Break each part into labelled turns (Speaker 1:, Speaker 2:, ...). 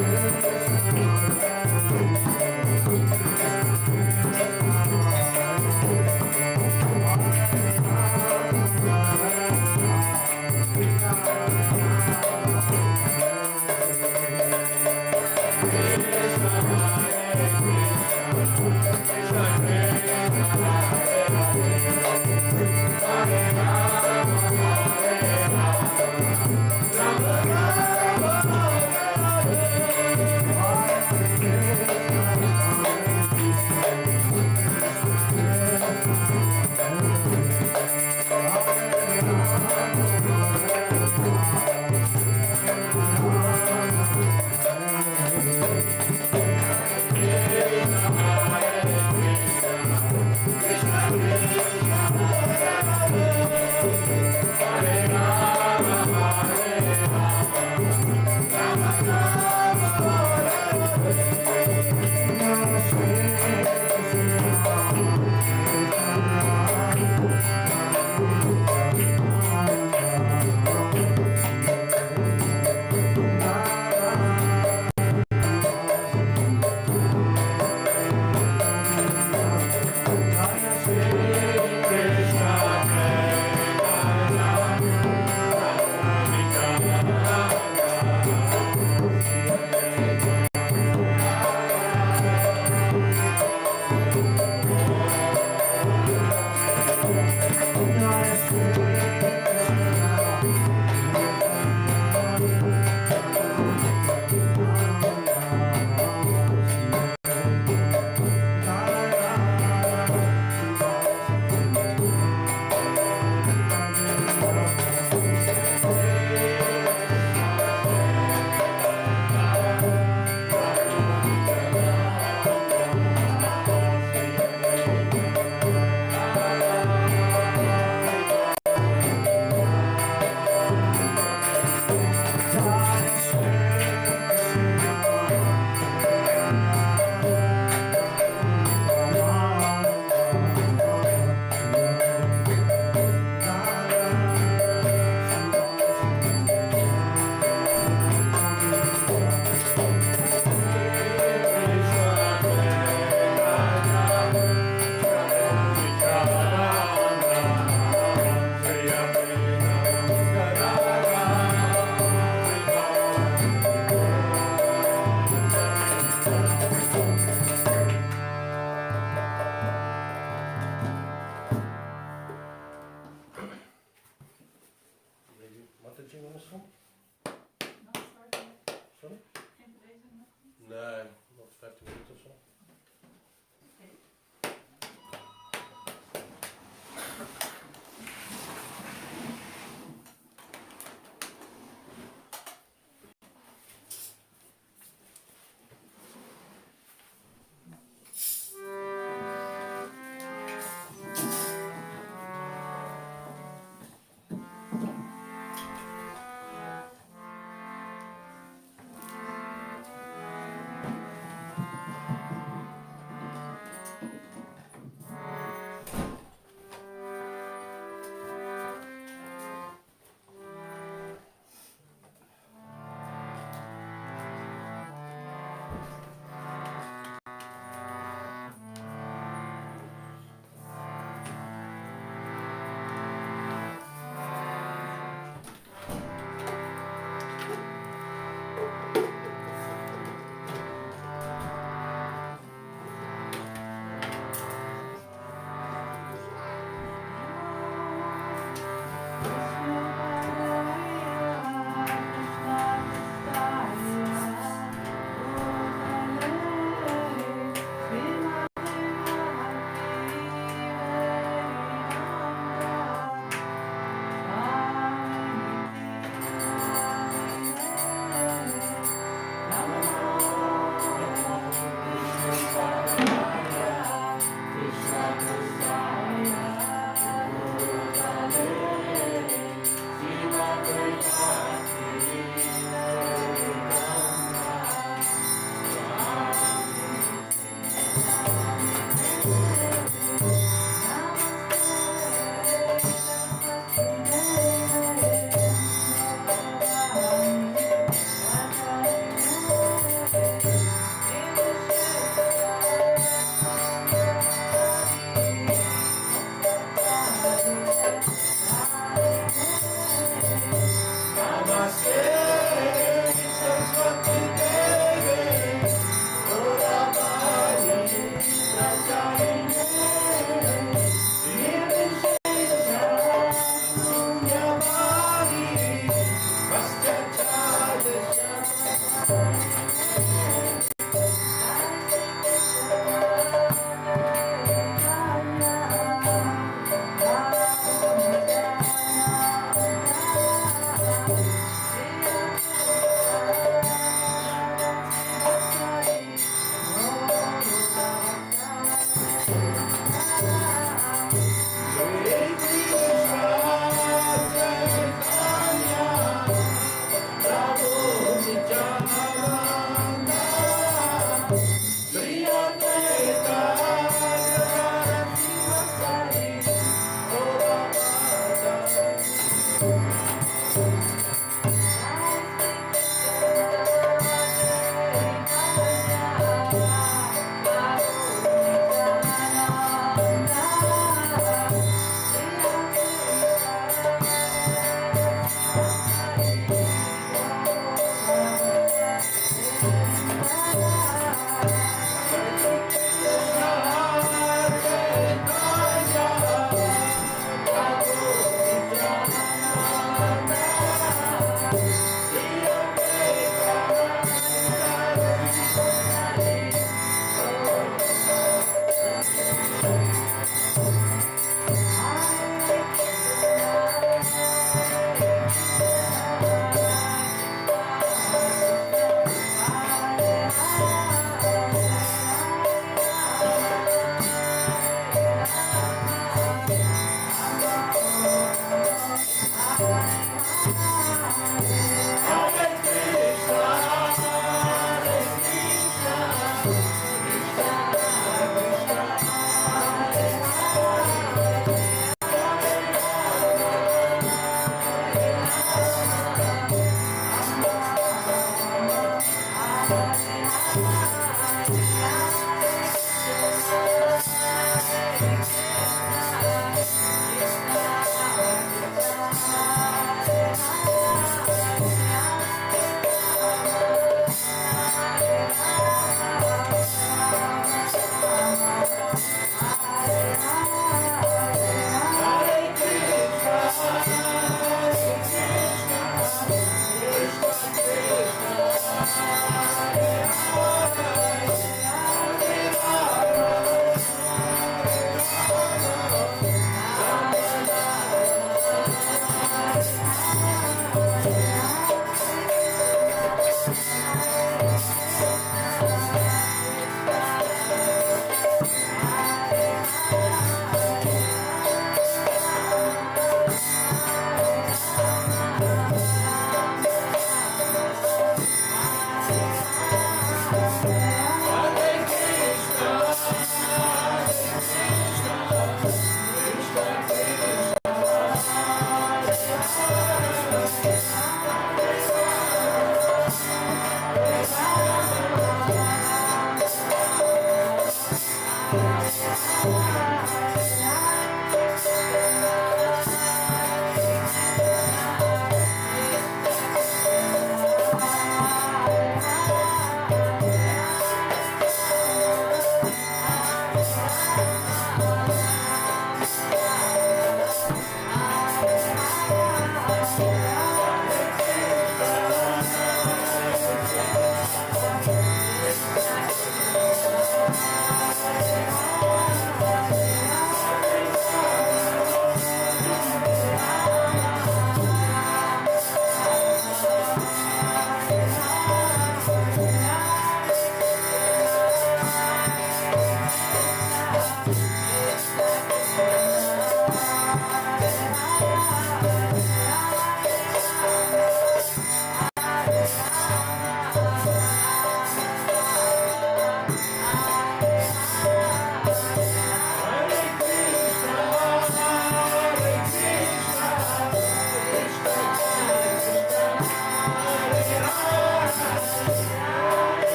Speaker 1: Hare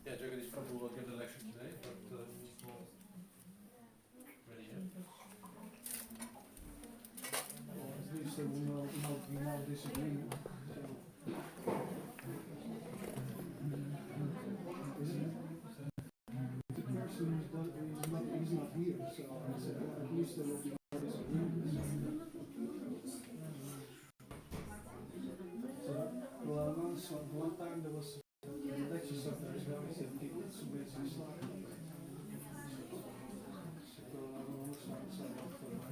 Speaker 1: Yeah, Jurgen is probably will give the lecture today, but he's not ready yet.
Speaker 2: Well, at least we know disagreement. The person is not here, so at least there will be no disagreement. Well, one time there was a lecture subject as well, he said people submit some slides.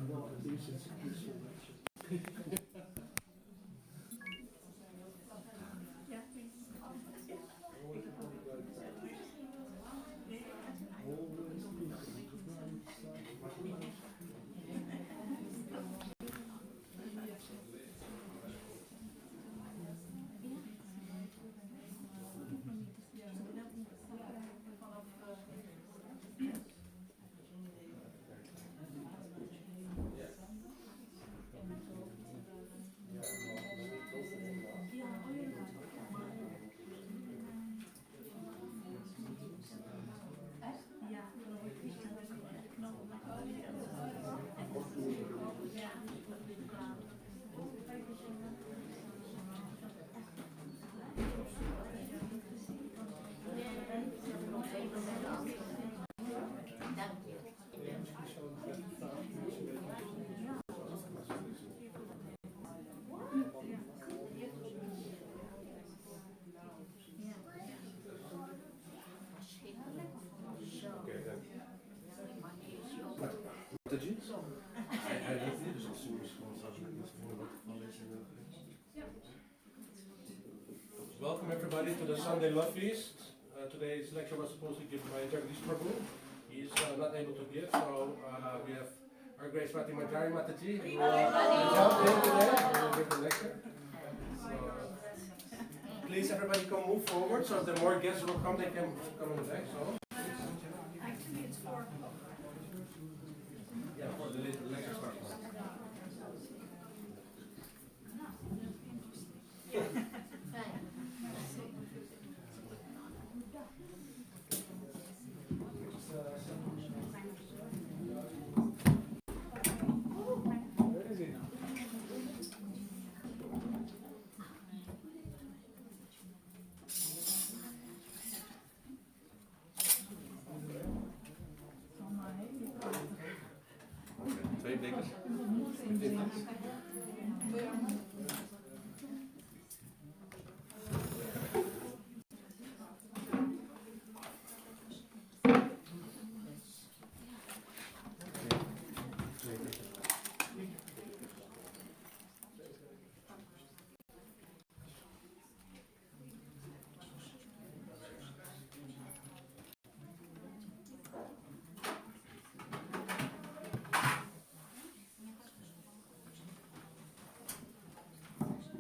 Speaker 2: Well, at least it's a peaceful lecture.
Speaker 1: Did you? Hij weet niet, dus als je gewoon zou zeggen, dat is gewoon wat van deze. Welcome everybody to the Sunday Love Feast. Today's lecture was supposed to be given by Jagdish Prabhu. He is not able to give, so we have our great Swati Manjari Mataji who helped him today and will give the lecture. So, please everybody come move forward, so if the more guests will come, they can come in the back. So.
Speaker 3: Actually, it's 4 o'clock.
Speaker 1: Yeah, for the lecture starts. Twee blikken.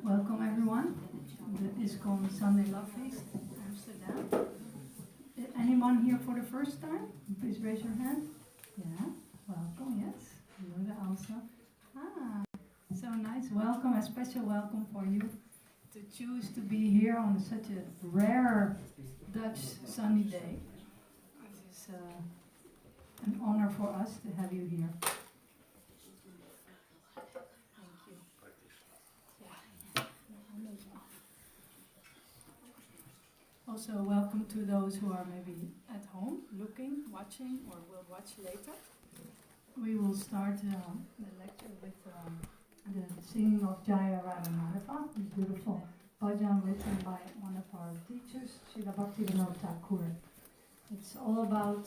Speaker 3: Welcome everyone to the ISKCON Sunday Love Feast, Amsterdam. Anyone here for the first time? Please raise your hand. Yeah, welcome, yes. Lola also. Ah, so nice. Welcome, a special welcome for you to choose to be here on such a rare Dutch sunny day. It's an honor for us to have you here. Also, welcome to those who are maybe at home, looking, watching, or will watch later. We will start the lecture with the singing of Jaya Radha Madhava, this beautiful bhajan written by one of our teachers, Srila Bhaktivinoda Thakur. It's all about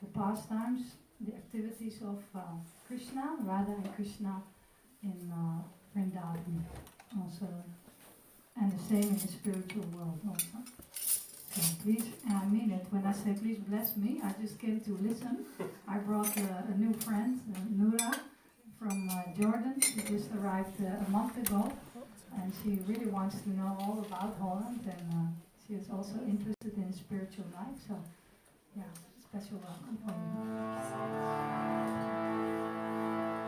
Speaker 3: the pastimes, the activities of Krishna, Radha and Krishna in Vrindavan. Also same in the spiritual world also. So please, and I mean it, when I say please bless me, I just came to listen. I brought a new friend, Noura, from Jordan. She just arrived a month ago, and she really wants to know all about Holland, and she is also interested in spiritual life, so yeah, special welcome for you.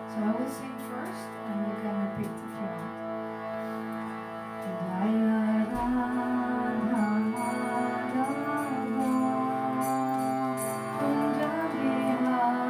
Speaker 3: So I will sing first, and you can repeat if you want. Jaya Radha Madhava Kunja Bihari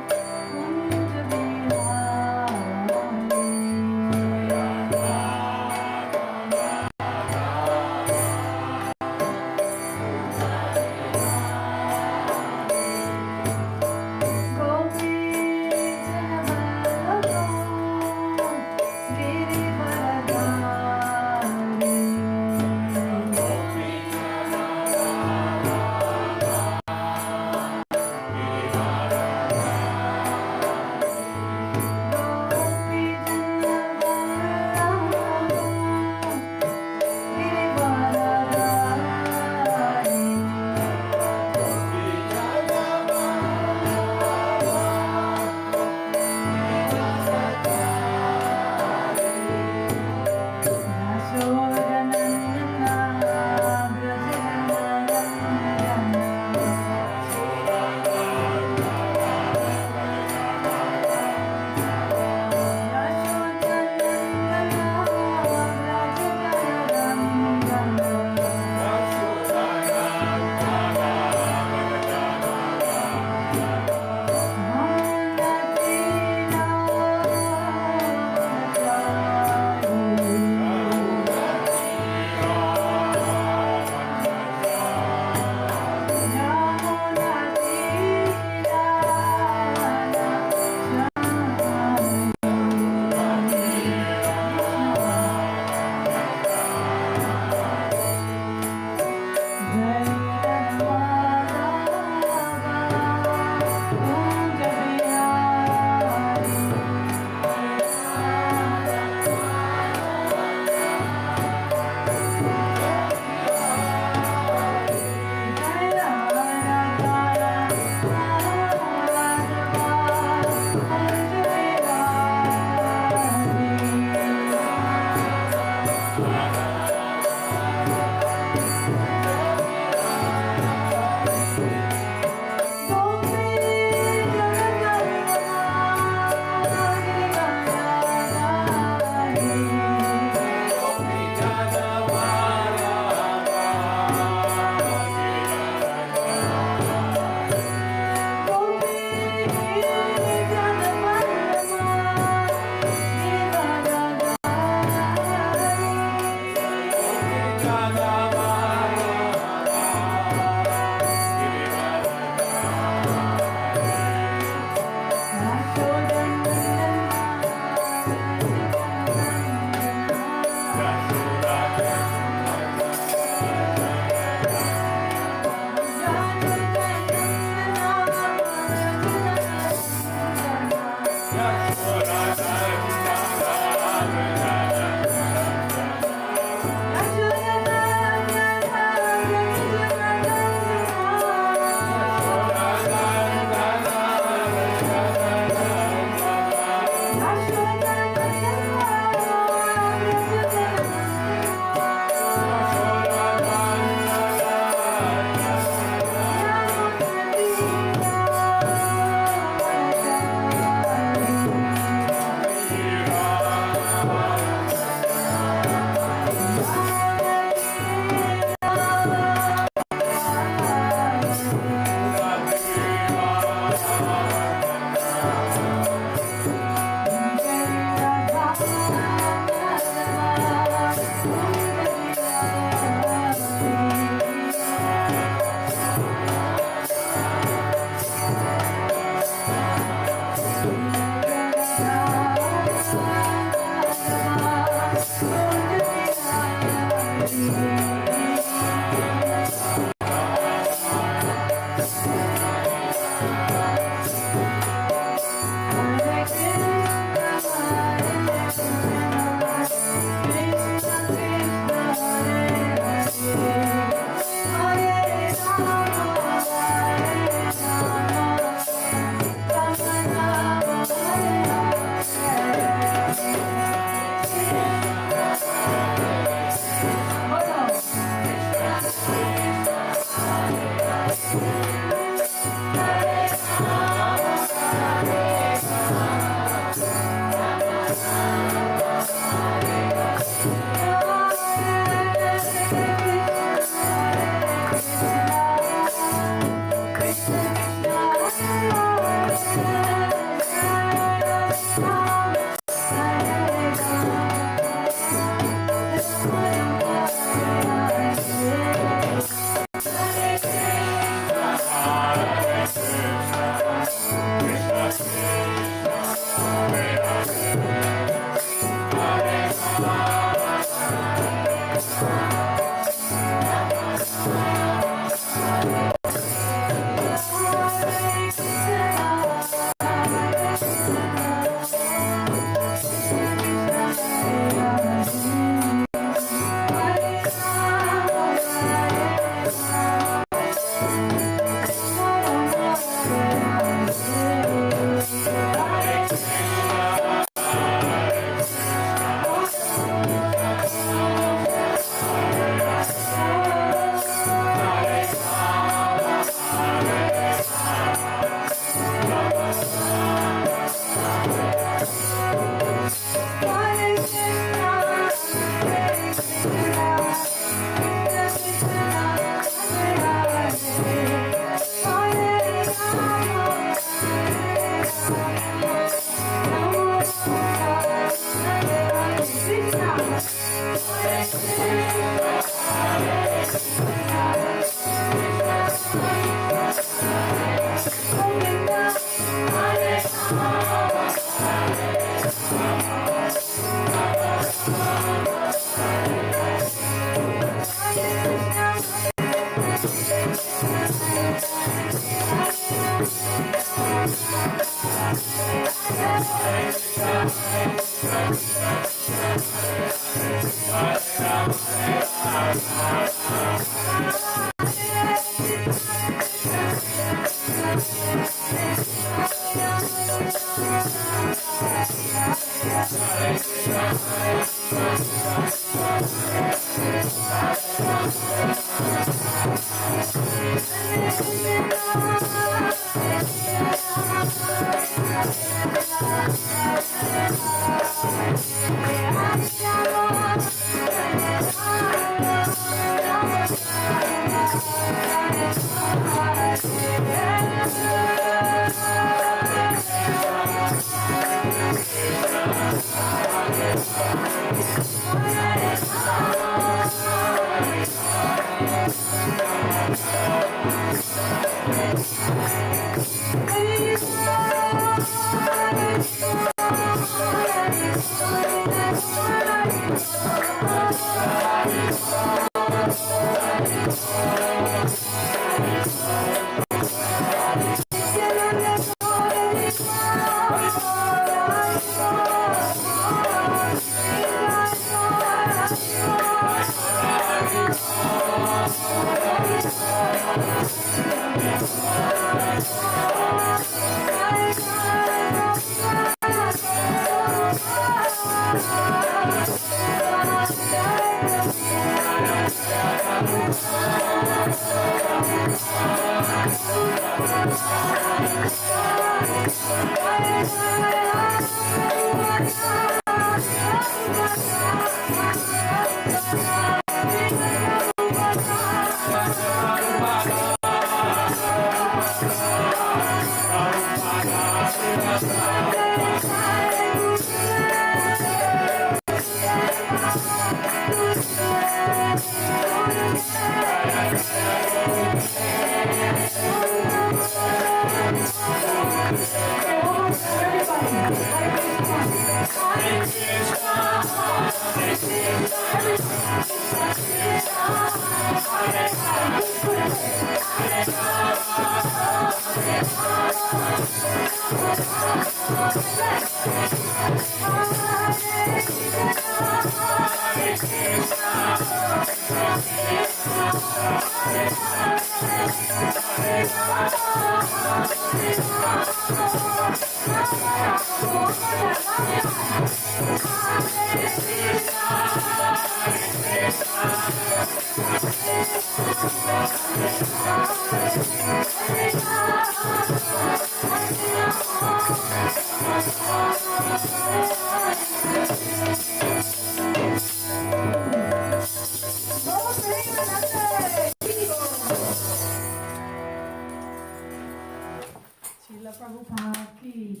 Speaker 3: Srila Prabhupada ki.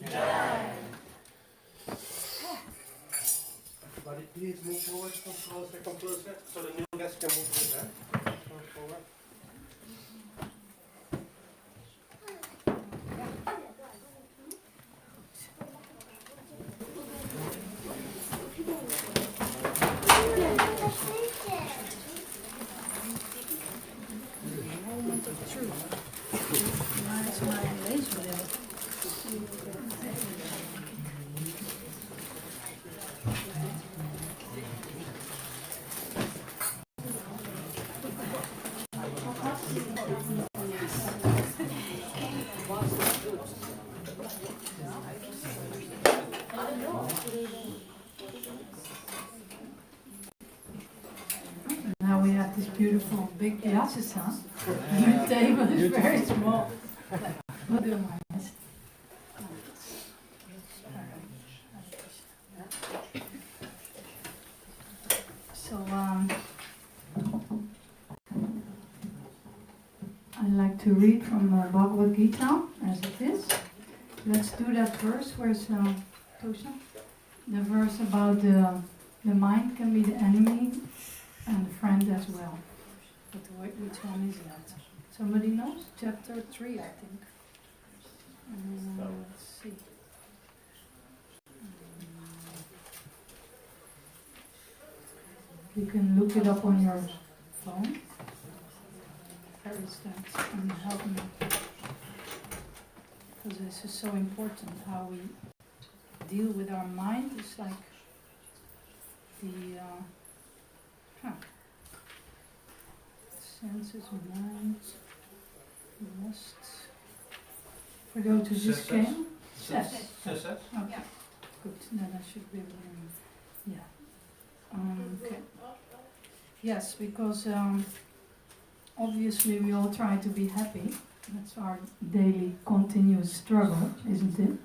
Speaker 1: Everybody, please move forward, come closer, so the new guests can move through there. Come forward.
Speaker 3: Moment of truth. Waar is mijn leesbril? Now we have this beautiful big glasses, huh? The table is very small. We'll do my best. So, I'd like to read from Bhagavad Gita as it is. Let's do that verse. Where's Tosha? The verse about the mind can be the enemy and the friend as well. But which one is that? Somebody knows? Chapter 3, I think. Let's see. You can look it up on your phone. Where is that? Can you help me? Because this is so important, how we deal with our mind. It's like the senses, mind, lust. If we go to this game, yes. Okay, good. Then I should be able to. Yeah. Okay. Yes, because obviously we all try to be happy. That's our daily continuous struggle, isn't it?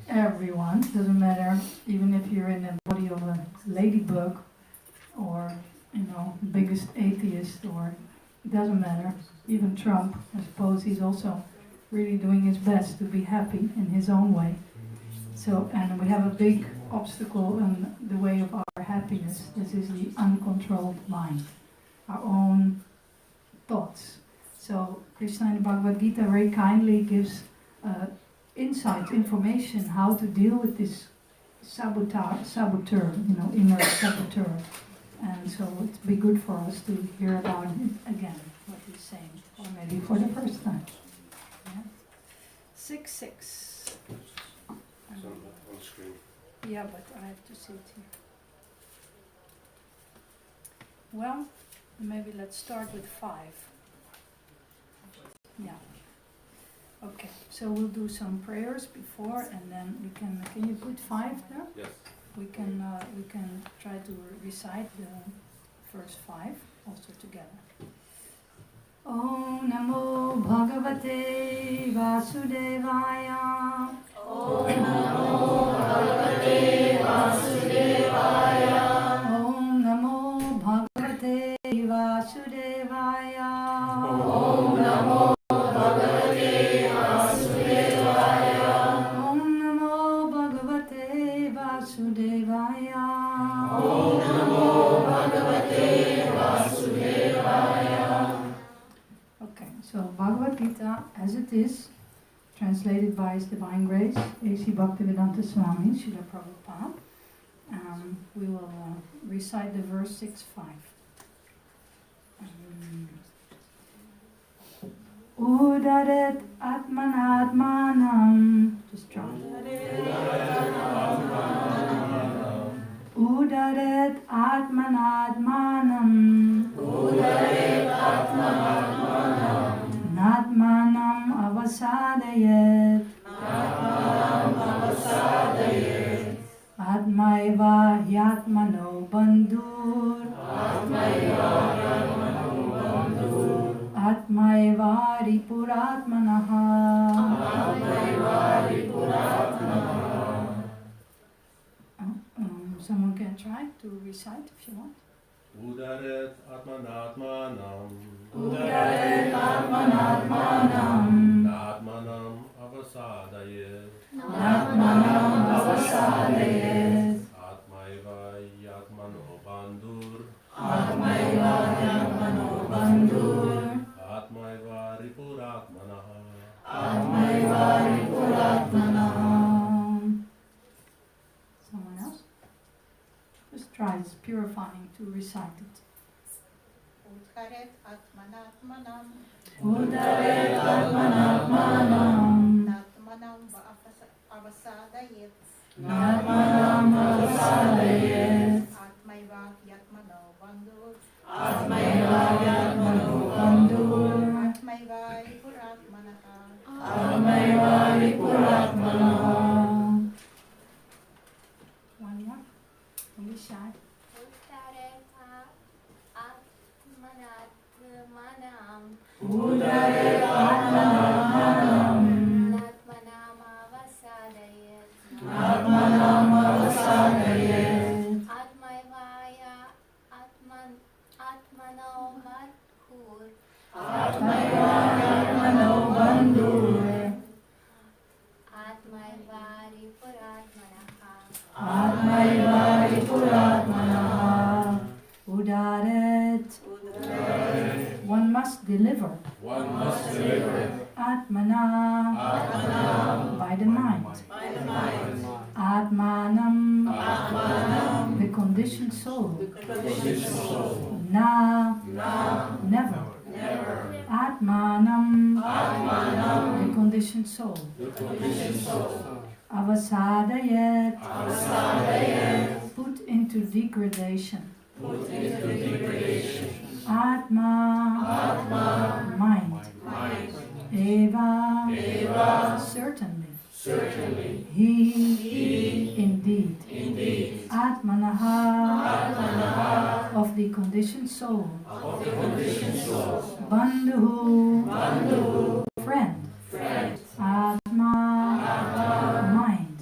Speaker 3: Everyone, doesn't matter, even if you're in the body of a ladybug or, biggest atheist, or it doesn't matter. Even Trump, I suppose he's also really doing his best to be happy in his own way. So, and we have a big obstacle in the way of our happiness. This is the uncontrolled mind, our own thoughts. So, Krishna in the Bhagavad Gita very kindly gives insight, information, how to deal with this saboteur, inner saboteur. And so it'd be good for us to hear about it again, what he's saying, or maybe for the first time. Yeah. 6-6.
Speaker 1: It's on the screen.
Speaker 3: Yeah, but I have to see it here. Well, maybe let's start with 5. Yeah. Okay, so we'll do some prayers before, and then we can you put 5 there?
Speaker 1: Yes.
Speaker 3: We can try to recite the first 5 also together. Om Namo Bhagavate Vasudevaya. Om Namo Bhagavate Vasudevaya. Om Namo Bhagavate Vasudevaya. Om Namo Bhagavate Vasudevaya. Om Namo Bhagavate Vasudevaya. Om Namo Bhagavate Vasudevaya. Okay, so Bhagavad Gita as it is, translated by His Divine Grace, A.C. Bhaktivedanta Swami, Srila Prabhupada. We will recite the verse 6-5. Udaret Atmanatmanam. Just try. Udaret Atmanatmanam. Udaret Atmanatmanam. Natmanam avasadayet. Natmanam avasadayet. Atmaiva hyatmano bandhur. Atmaiva hyatmano bandhur. Atmaiva ripuratmanaha. Atmaiva ripuratmanaha. Someone can try to recite if you want.
Speaker 1: Udaret Atmanatmanam.
Speaker 3: Udaret Atmanatmanam.
Speaker 1: Natmanam avasadayet.
Speaker 3: Natmanam avasadayet.
Speaker 1: Atmaiva yatmano bandhur.
Speaker 3: Atmaiva yatmano bandhur.
Speaker 1: Atmaiva ripuratmanaha.
Speaker 3: Atmaiva ripuratmanaha. Someone else? Just try, it's purifying to recite it.
Speaker 4: Udharet Atmanatmanam.
Speaker 3: Udaret Atmanatmanam.
Speaker 4: Natmanam avasadayet.
Speaker 3: Natmanam avasadayet.
Speaker 4: Atmaiva yatmano bandhur.
Speaker 3: Atmaiva yatmano bandhur.
Speaker 4: Atmaiva ripuratmanaha.
Speaker 3: Atmaiva ripuratmanaha. One more. Don't be shy.
Speaker 5: Udaret
Speaker 3: Atmanatmanam.
Speaker 5: Natmanam avasadayet.
Speaker 3: Natmanam avasadayet.
Speaker 5: Atmaivaya Atmano bandhur.
Speaker 3: Atmaiva yatmano bandhur.
Speaker 5: Atmaiva ripuratmanaha.
Speaker 3: Atmaiva ripuratmanaha. Udaret. One must deliver.
Speaker 1: One must deliver.
Speaker 3: Atmana. By the mind. Atmanam. The conditioned soul. Na. Never. Atmanam. The conditioned soul. Avasadayet. Put into degradation. Atma. Mind. Eva. Certainly. He. Indeed. Atmanaha. Of the conditioned soul. Bandhu, friend. Atma, mind.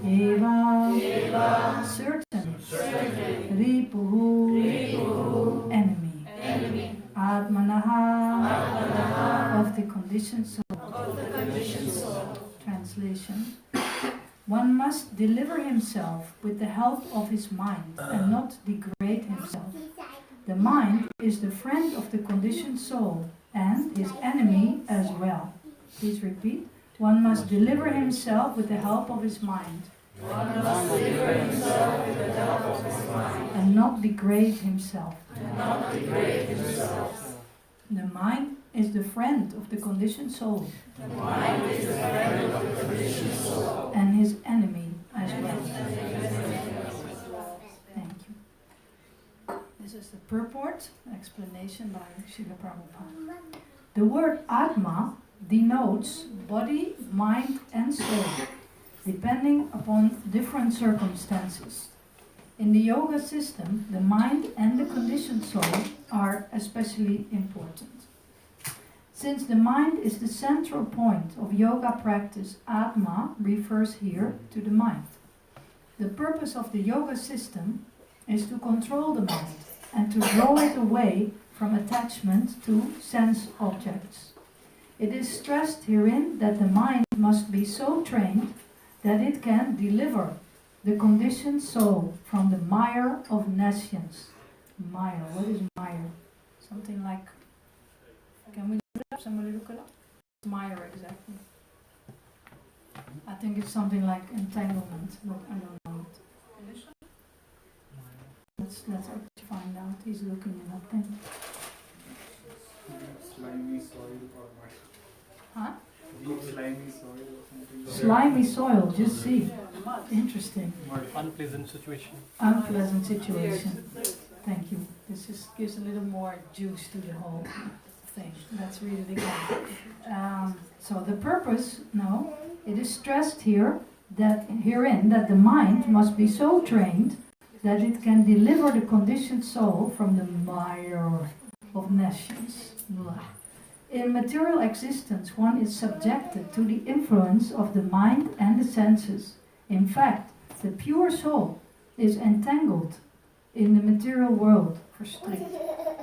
Speaker 3: Eva, certain. Ripuhu, enemy. Atmanaha, of the conditioned soul. Translation. One must deliver himself with the help of his mind and not degrade himself. The mind is the friend of the conditioned soul and his enemy as well. Please repeat. One must deliver himself with the help of his mind. And not degrade himself. The mind is the friend of the conditioned soul. And his enemy as well. Thank you. This is the purport, explanation by Srila Prabhupada. The word Atma denotes body, mind and soul, depending upon different circumstances. In the yoga system, the mind and the conditioned soul are especially important. Since the mind is the central point of yoga practice, Atma refers here to the mind. The purpose of the yoga system is to control the mind and to draw it away from attachment to sense objects. It is stressed herein that the mind must be so trained that it can deliver the conditioned soul from the mire of nescience. Mire, what is mire? Something like, can we look it up? Somebody look it up? Mire, exactly. I think it's something like entanglement, but I don't know it. Let's actually find out. He's looking it up then.
Speaker 6: Slimy soil or what?
Speaker 3: Huh?
Speaker 6: Deep slimy soil or something.
Speaker 3: Slimy soil, just see. Interesting.
Speaker 7: Unpleasant situation.
Speaker 3: Unpleasant situation. Thank you. This gives a little more juice to the whole thing. That's really good. So the purpose, no, it is stressed here herein that the mind must be so trained that it can deliver the conditioned soul from the mire of nescience. In material existence, one is subjected to the influence of the mind and the senses. In fact, the pure soul is entangled in the material world,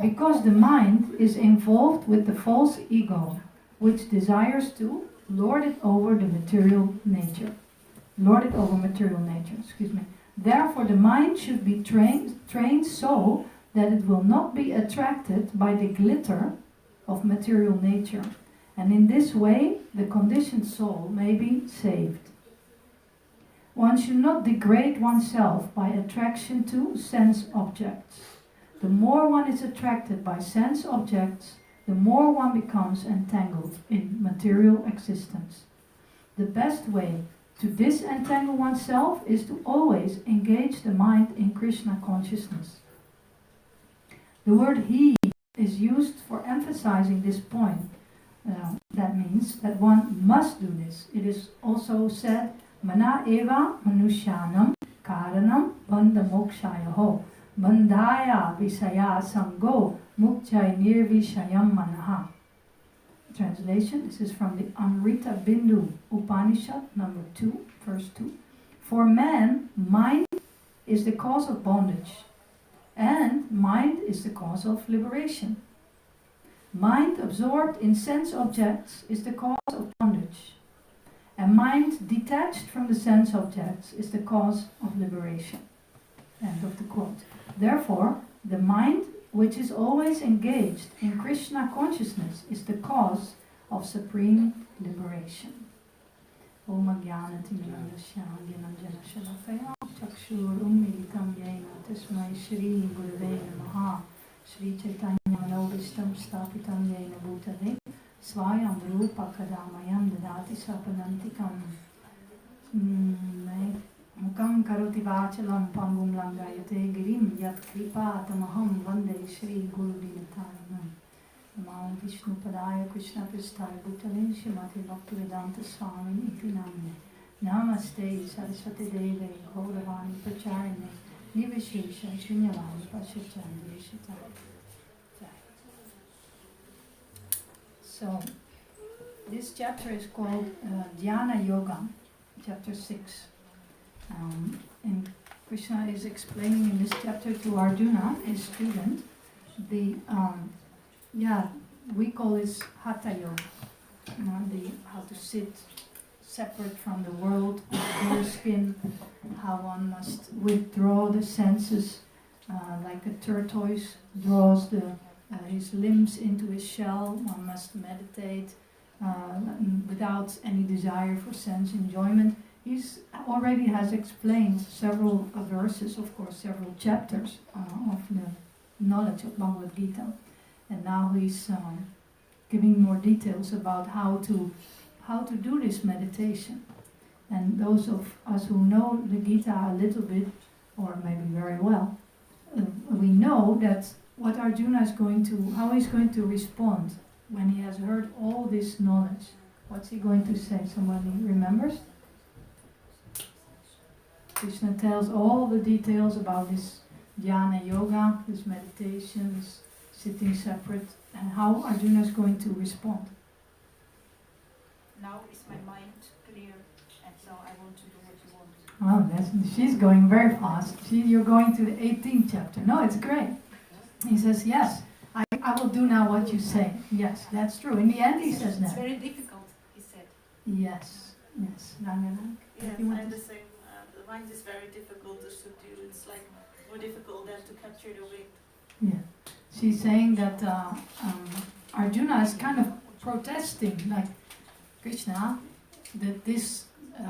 Speaker 3: because the mind is involved with the false ego, which desires to lord it over material nature. Therefore, the mind should be trained so that it will not be attracted by the glitter of material nature, and in this way the conditioned soul may be saved. One should not degrade oneself by attraction to sense objects. The more one is attracted by sense objects, the more one becomes entangled in material existence. The best way to disentangle oneself is to always engage the mind in Krishna consciousness. The word he is used for emphasizing this point. That means that one must do this. It is also said, Mana eva manushyanam karanam bandha mokshayaho bandhaya visaya sango mukchai nirvishayam manaha. Translation, this is from the Amrita Bindu Upanishad, number 2, verse 2. For man, mind is the cause of bondage, and mind is the cause of liberation. Mind absorbed in sense objects is the cause of bondage, and mind detached from the sense objects is the cause of liberation. End of the quote. Therefore, the mind, which is always engaged in Krishna consciousness, is the cause of supreme liberation. Om Jnana-timirandasya Gyananjana Shalakaya Chakshur Ummilitam Yena Tasmai Shri Gurave Namaha Shri Chaitanya Manovistam Stapitam Yena Bhutale Swayam Rupa Kadamayam Dadati Sapanantikam Mukam Karoti Vachalam Pangum Langayate Girim Yat Kripa Tamaham Vande Shri Guru Dinataranam Namo Vishnu Padaya Krishna Prasthaya Bhutale Shrimati Bhaktivedanta Swami Iti Namne Namaste Saraswati Deve Gauravani Pacharine Nivishesha Shunyavani Pashachandri Shitai. So, this chapter is called Dhyana Yoga, chapter 6. And Krishna is explaining in this chapter to Arjuna, his student, we call this Hatha Yoga, how to sit separate from the world, clear skin, how one must withdraw the senses, like a tortoise draws his limbs into his shell. One must meditate without any desire for sense enjoyment. He's already has explained several verses, of course, several chapters of the knowledge of Bhagavad Gita, and now he's giving more details about how to do this meditation. And those of us who know the Gita a little bit, or maybe very well, we know that what Arjuna is how he's going to respond when he has heard all this knowledge. What's he going to say? Somebody remembers? Krishna tells all the details about this dhyana yoga, this meditation, this sitting separate, and how Arjuna is going to respond.
Speaker 4: Now is my mind clear, and so I want to do what you want.
Speaker 3: Oh, she's going very fast. You're going to the 18th chapter. No, it's great. He says, yes, I will do now what you say. Yes, that's true. In the end, he says
Speaker 7: It's
Speaker 3: that.
Speaker 7: very difficult, he said.
Speaker 3: Yes. Ranganak.
Speaker 7: Yes,
Speaker 3: You want
Speaker 7: I'm
Speaker 3: to
Speaker 7: the same. The mind is very difficult to subdue. It's like more difficult than to capture the wind.
Speaker 3: Yeah. She's saying that Arjuna is kind of protesting, like, Krishna, that this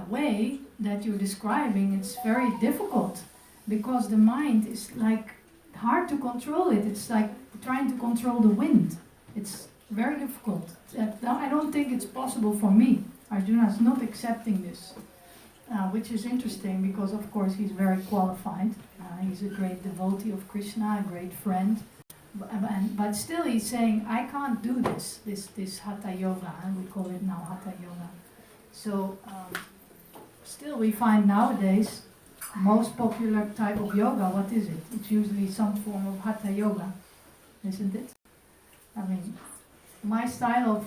Speaker 3: way that you're describing, it's very difficult because the mind is like hard to control it. It's like trying to control the wind. It's very difficult. I don't think it's possible for me. Arjuna is not accepting this, which is interesting because, of course, he's very qualified. He's a great devotee of Krishna, a great friend. But still he's saying, I can't do this Hatha Yoga, and we call it now Hatha Yoga. So still we find nowadays most popular type of yoga, what is it? It's usually some form of Hatha Yoga, isn't it? I mean, my style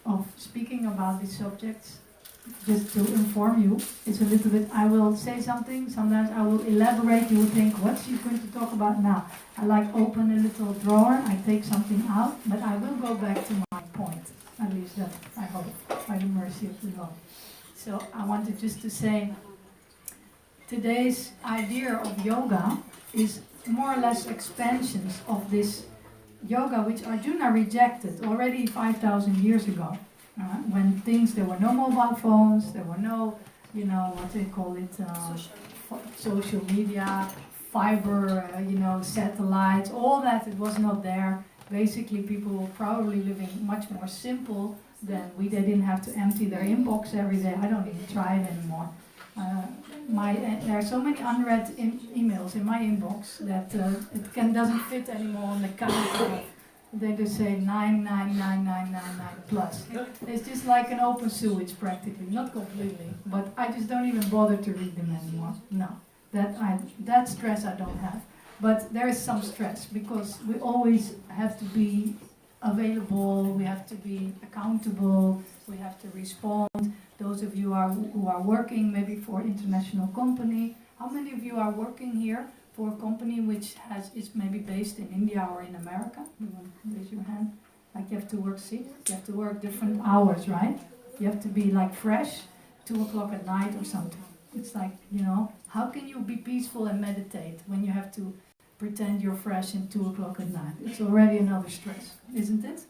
Speaker 3: of speaking about these subjects, just to inform you, it's a little bit, I will say something, sometimes I will elaborate, you will think, what's she going to talk about now? I like open a little drawer, I take something out, but I will go back to my point, at least that I hope, by the mercy of the Lord. So I wanted just to say, today's idea of yoga is more or less expansions of this yoga which Arjuna rejected already 5,000 years ago. When there were no mobile phones, there were no, what they call it, social media, fiber, satellites, all that, it was not there. Basically, people were probably living much more simple than we. They didn't have to empty their inbox every day. I don't even try it anymore. There are so many unread emails in my inbox that it doesn't fit anymore on the counter. They just say 99999 plus. It's just like an open sewage practically, not completely, but I just don't even bother to read them anymore. No, that stress I don't have. But there is some stress because we always have to be available, we have to be accountable, we have to respond. Those of you who are working maybe for an international company, how many of you are working here for a company which is maybe based in India or in America? You want to raise your hand? Like you have to work you have to work different hours, right? You have to be like fresh, 2 o'clock at night or something. It's like, how can you be peaceful and meditate when you have to pretend you're fresh at 2 o'clock at night? It's already another stress, isn't it?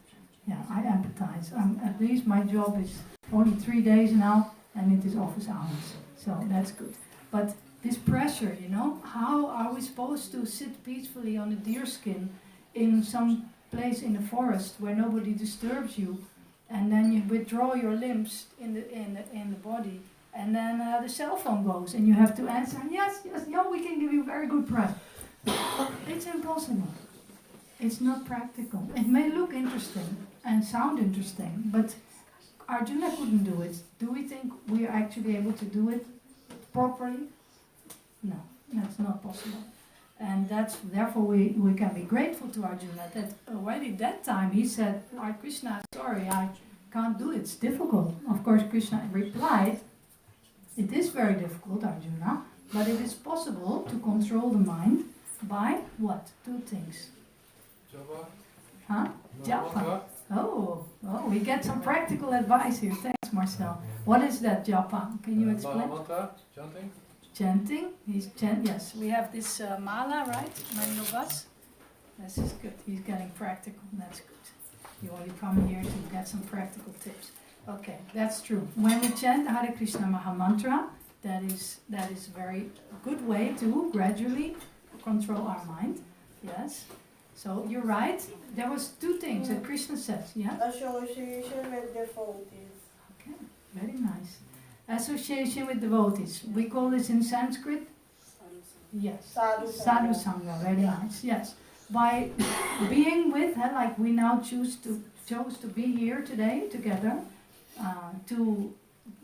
Speaker 3: Yeah, I empathize. At least my job is only 3 days now, and it is office hours, so that's good. But this pressure, how are we supposed to sit peacefully on a deer skin in some place in the forest where nobody disturbs you, and then you withdraw your limbs in the body, and then the cell phone goes, and you have to answer, yes, we can give you very good price. It's impossible. It's not practical. It may look interesting and sound interesting, but Arjuna couldn't do it. Do we think we are actually able to do it properly? No, that's not possible. And that's therefore we can be grateful to Arjuna that already that time he said, Lord Krishna, sorry, I can't do it, it's difficult. Of course Krishna replied, it is very difficult, Arjuna, but it is possible to control the mind by what? Two things.
Speaker 1: Java?
Speaker 3: Huh? Japa. Oh, we get some practical advice here. Thanks, Marcel. What is that japa? Can you explain?
Speaker 1: Mantra, chanting?
Speaker 3: Chanting. Yes, we have this mala, right? Mandavas. This is good. He's getting practical. That's good. You only come here to get some practical tips. Okay, that's true. When we chant the Hare Krishna Mahamantra, that is a very good way to gradually control our mind. Yes. So you're right. There was two things that Krishna says. Yeah.
Speaker 8: Association with devotees.
Speaker 3: Okay. Very nice. Association with devotees. We call this in Sanskrit. Yes. Sadhu Sangha. Very nice. Yes. By being with, like we now chose to be here today together, to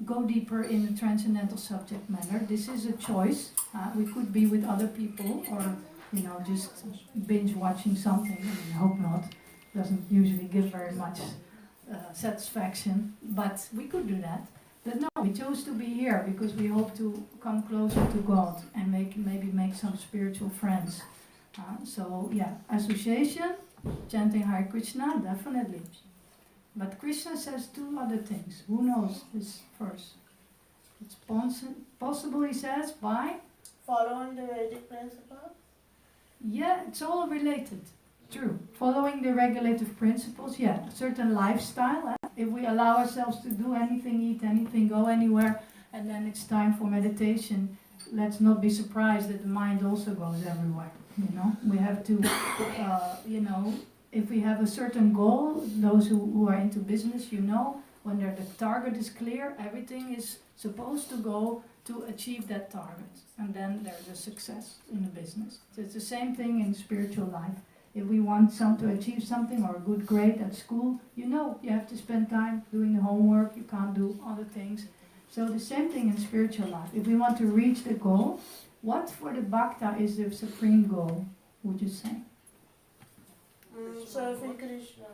Speaker 3: go deeper in the transcendental subject matter. This is a choice. We could be with other people or, just binge watching something. I hope not. Doesn't usually give very much satisfaction, but we could do that. But no, we chose to be here because we hope to come closer to God and maybe make some spiritual friends. So yeah, association, chanting Hare Krishna, definitely. But Krishna says two other things. Who knows this first? It's possible, he says, by?
Speaker 8: Following the Vedic principle?
Speaker 3: Yeah, it's all related. True. Following the regulative principles, yeah. A certain lifestyle. If we allow ourselves to do anything, eat anything, go anywhere, and then it's time for meditation, let's not be surprised that the mind also goes everywhere. We have to, if we have a certain goal, those who are into business, when the target is clear, everything is supposed to go to achieve that target. And then there's a success in the business. So it's the same thing in spiritual life. If we want to achieve something or a good grade at school, you have to spend time doing the homework, you can't do other things. So the same thing in spiritual life. If we want to reach the goal, what for the bhakta is the supreme goal, would you say?
Speaker 8: Serving Krishna.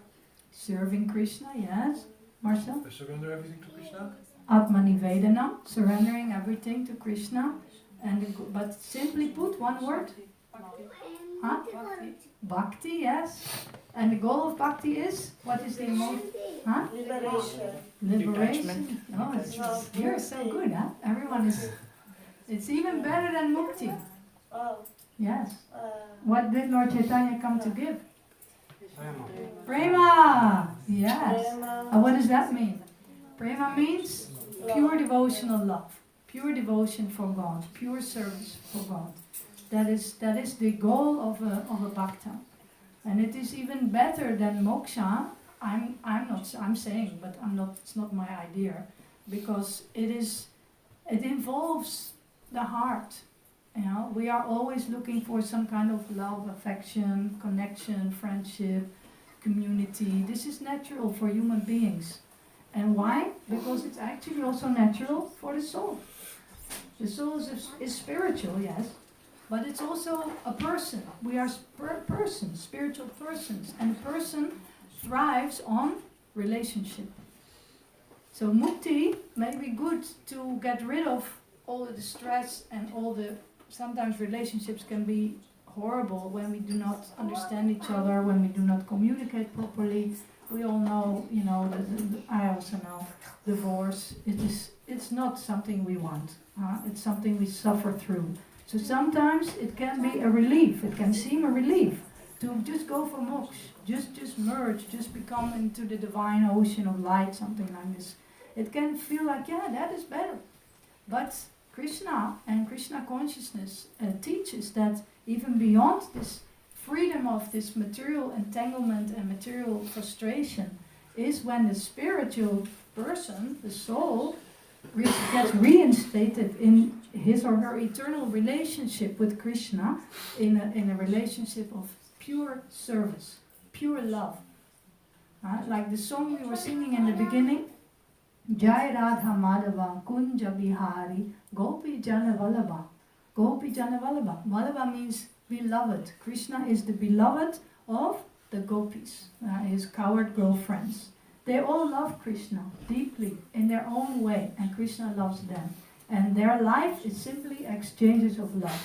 Speaker 3: Serving Krishna, yes. Marcel?
Speaker 1: To surrender everything to Krishna?
Speaker 3: Atmanivedanam, surrendering everything to Krishna. But simply put, one word? Huh? Bhakti, yes. And the goal of bhakti is? What is the emotion? Huh?
Speaker 8: Liberation.
Speaker 3: Liberation. Oh, you're so good, huh? Everyone is. It's even better than mukti.
Speaker 8: Oh.
Speaker 3: Yes. What did Lord Chaitanya come to give? Prema. Yes. What does that mean? Prema means pure devotional love, pure devotion for God, pure service for God. That is the goal of a bhakta, and it is even better than moksha. I'm saying, but I'm not. It's not my idea, because it involves the heart. We are always looking for some kind of love, affection, connection, friendship, community. This is natural for human beings. And why? Because it's actually also natural for the soul. The soul is spiritual, yes, but it's also a person. We are persons, spiritual persons, and a person thrives on relationship. So mukti may be good to get rid of all the stress and sometimes relationships can be horrible when we do not understand each other, when we do not communicate properly. We all know, I also know, divorce, it's not something we want. It's something we suffer through. So sometimes it can be a relief, it can seem a relief to just go for moksha, just merge, just become into the divine ocean of light, something like this. It can feel like, yeah, that is better. But Krishna and Krishna consciousness teaches that even beyond this freedom of this material entanglement and material frustration is when the spiritual person, the soul, gets reinstated in his or her eternal relationship with Krishna, in a relationship of pure service, pure love. Like the song we were singing in the beginning, Jai Radha Madhava Kunja Bihari Gopi Jana Vallabha. Gopi Jana Vallabha. Vallabha means beloved. Krishna is the beloved of the gopis, his coward girlfriends. They all love Krishna deeply in their own way, and Krishna loves them. And their life is simply exchanges of love.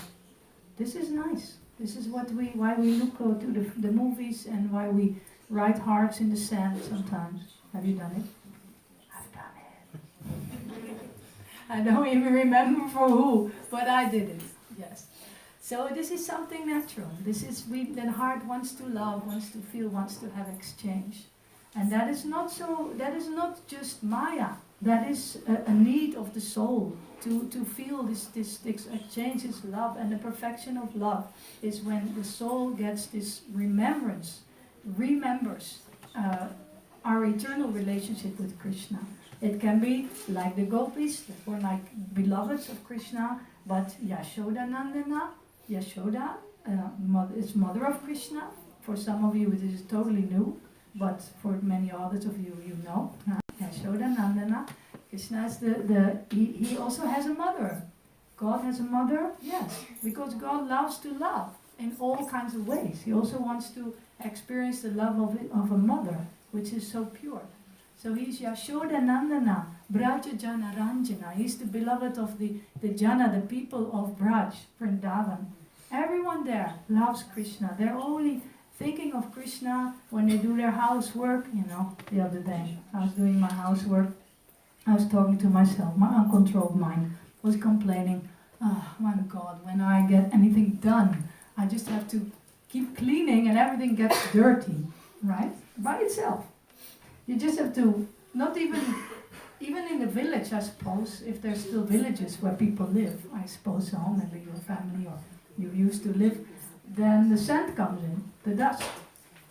Speaker 3: This is nice. This is why we look to the movies and why we write hearts in the sand sometimes. Have you done it? I've done it. I don't even remember for who, but I did it. Yes. So this is something natural. This is the heart wants to love, wants to feel, wants to have exchange. And that is not just Maya. That is a need of the soul to feel this exchange, this love, and the perfection of love is when the soul gets this remembers our eternal relationship with Krishna. It can be like the gopis, that were like beloveds of Krishna, but Yashoda is mother of Krishna. For some of you it is totally new, but for many others of you, you know. Yashoda Nandana. Krishna is he also has a mother. God has a mother, yes, because God loves to love in all kinds of ways. He also wants to experience the love of a mother, which is so pure. So he's Yashoda Nandana, Braja Jana Ranjana. He's the beloved of the Jana, the people of Braj, Vrindavan. Everyone there loves Krishna. They're only thinking of Krishna when they do their housework. You know, the other day I was doing my housework. I was talking to myself. My uncontrolled mind was complaining, oh my God, when I get anything done, I just have to keep cleaning and everything gets dirty, right? By itself. You just have to, not even in the village, I suppose, if there's still villages where people live, I suppose so, maybe your family or you used to live, then the scent comes in, the dust.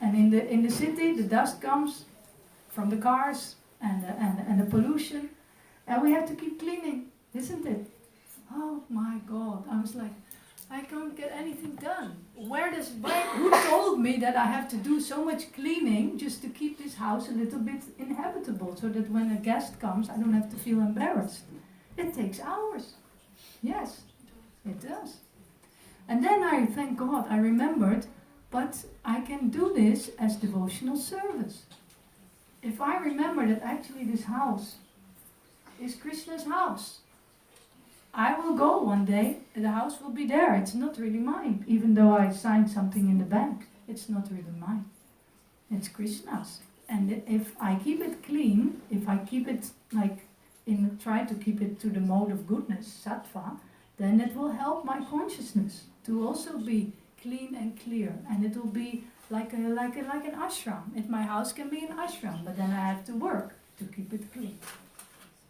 Speaker 3: And in the city, the dust comes from the cars and the pollution, and we have to keep cleaning, isn't it? Oh my God, I was like, I can't get anything done. Who told me that I have to do so much cleaning just to keep this house a little bit inhabitable, so that when a guest comes, I don't have to feel embarrassed? It takes hours. Yes, it does. And then thank God, I remembered, but I can do this as devotional service. If I remember that actually this house is Krishna's house, I will go one day, the house will be there. It's not really mine, even though I signed something in the bank. It's not really mine. It's Krishna's. And if I keep it clean, if I keep it try to keep it to the mode of goodness, sattva, then it will help my consciousness to also be clean and clear. And it will be like an ashram. My house can be an ashram, but then I have to work to keep it clean.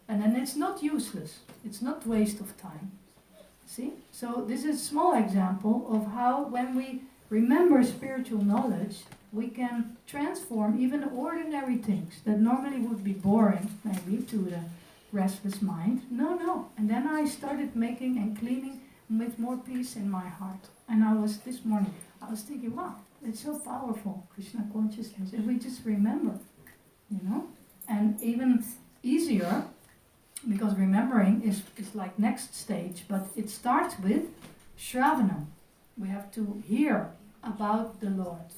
Speaker 3: And then it's not useless. It's not waste of time. See? So this is a small example of how when we remember spiritual knowledge, we can transform even ordinary things that normally would be boring, maybe, to the restless mind. No. And then I started making and cleaning with more peace in my heart. And this morning, I was thinking, wow, it's so powerful, Krishna consciousness, if we just remember, and even easier, because remembering is like next stage, but it starts with Shravanam. We have to hear about the Lord.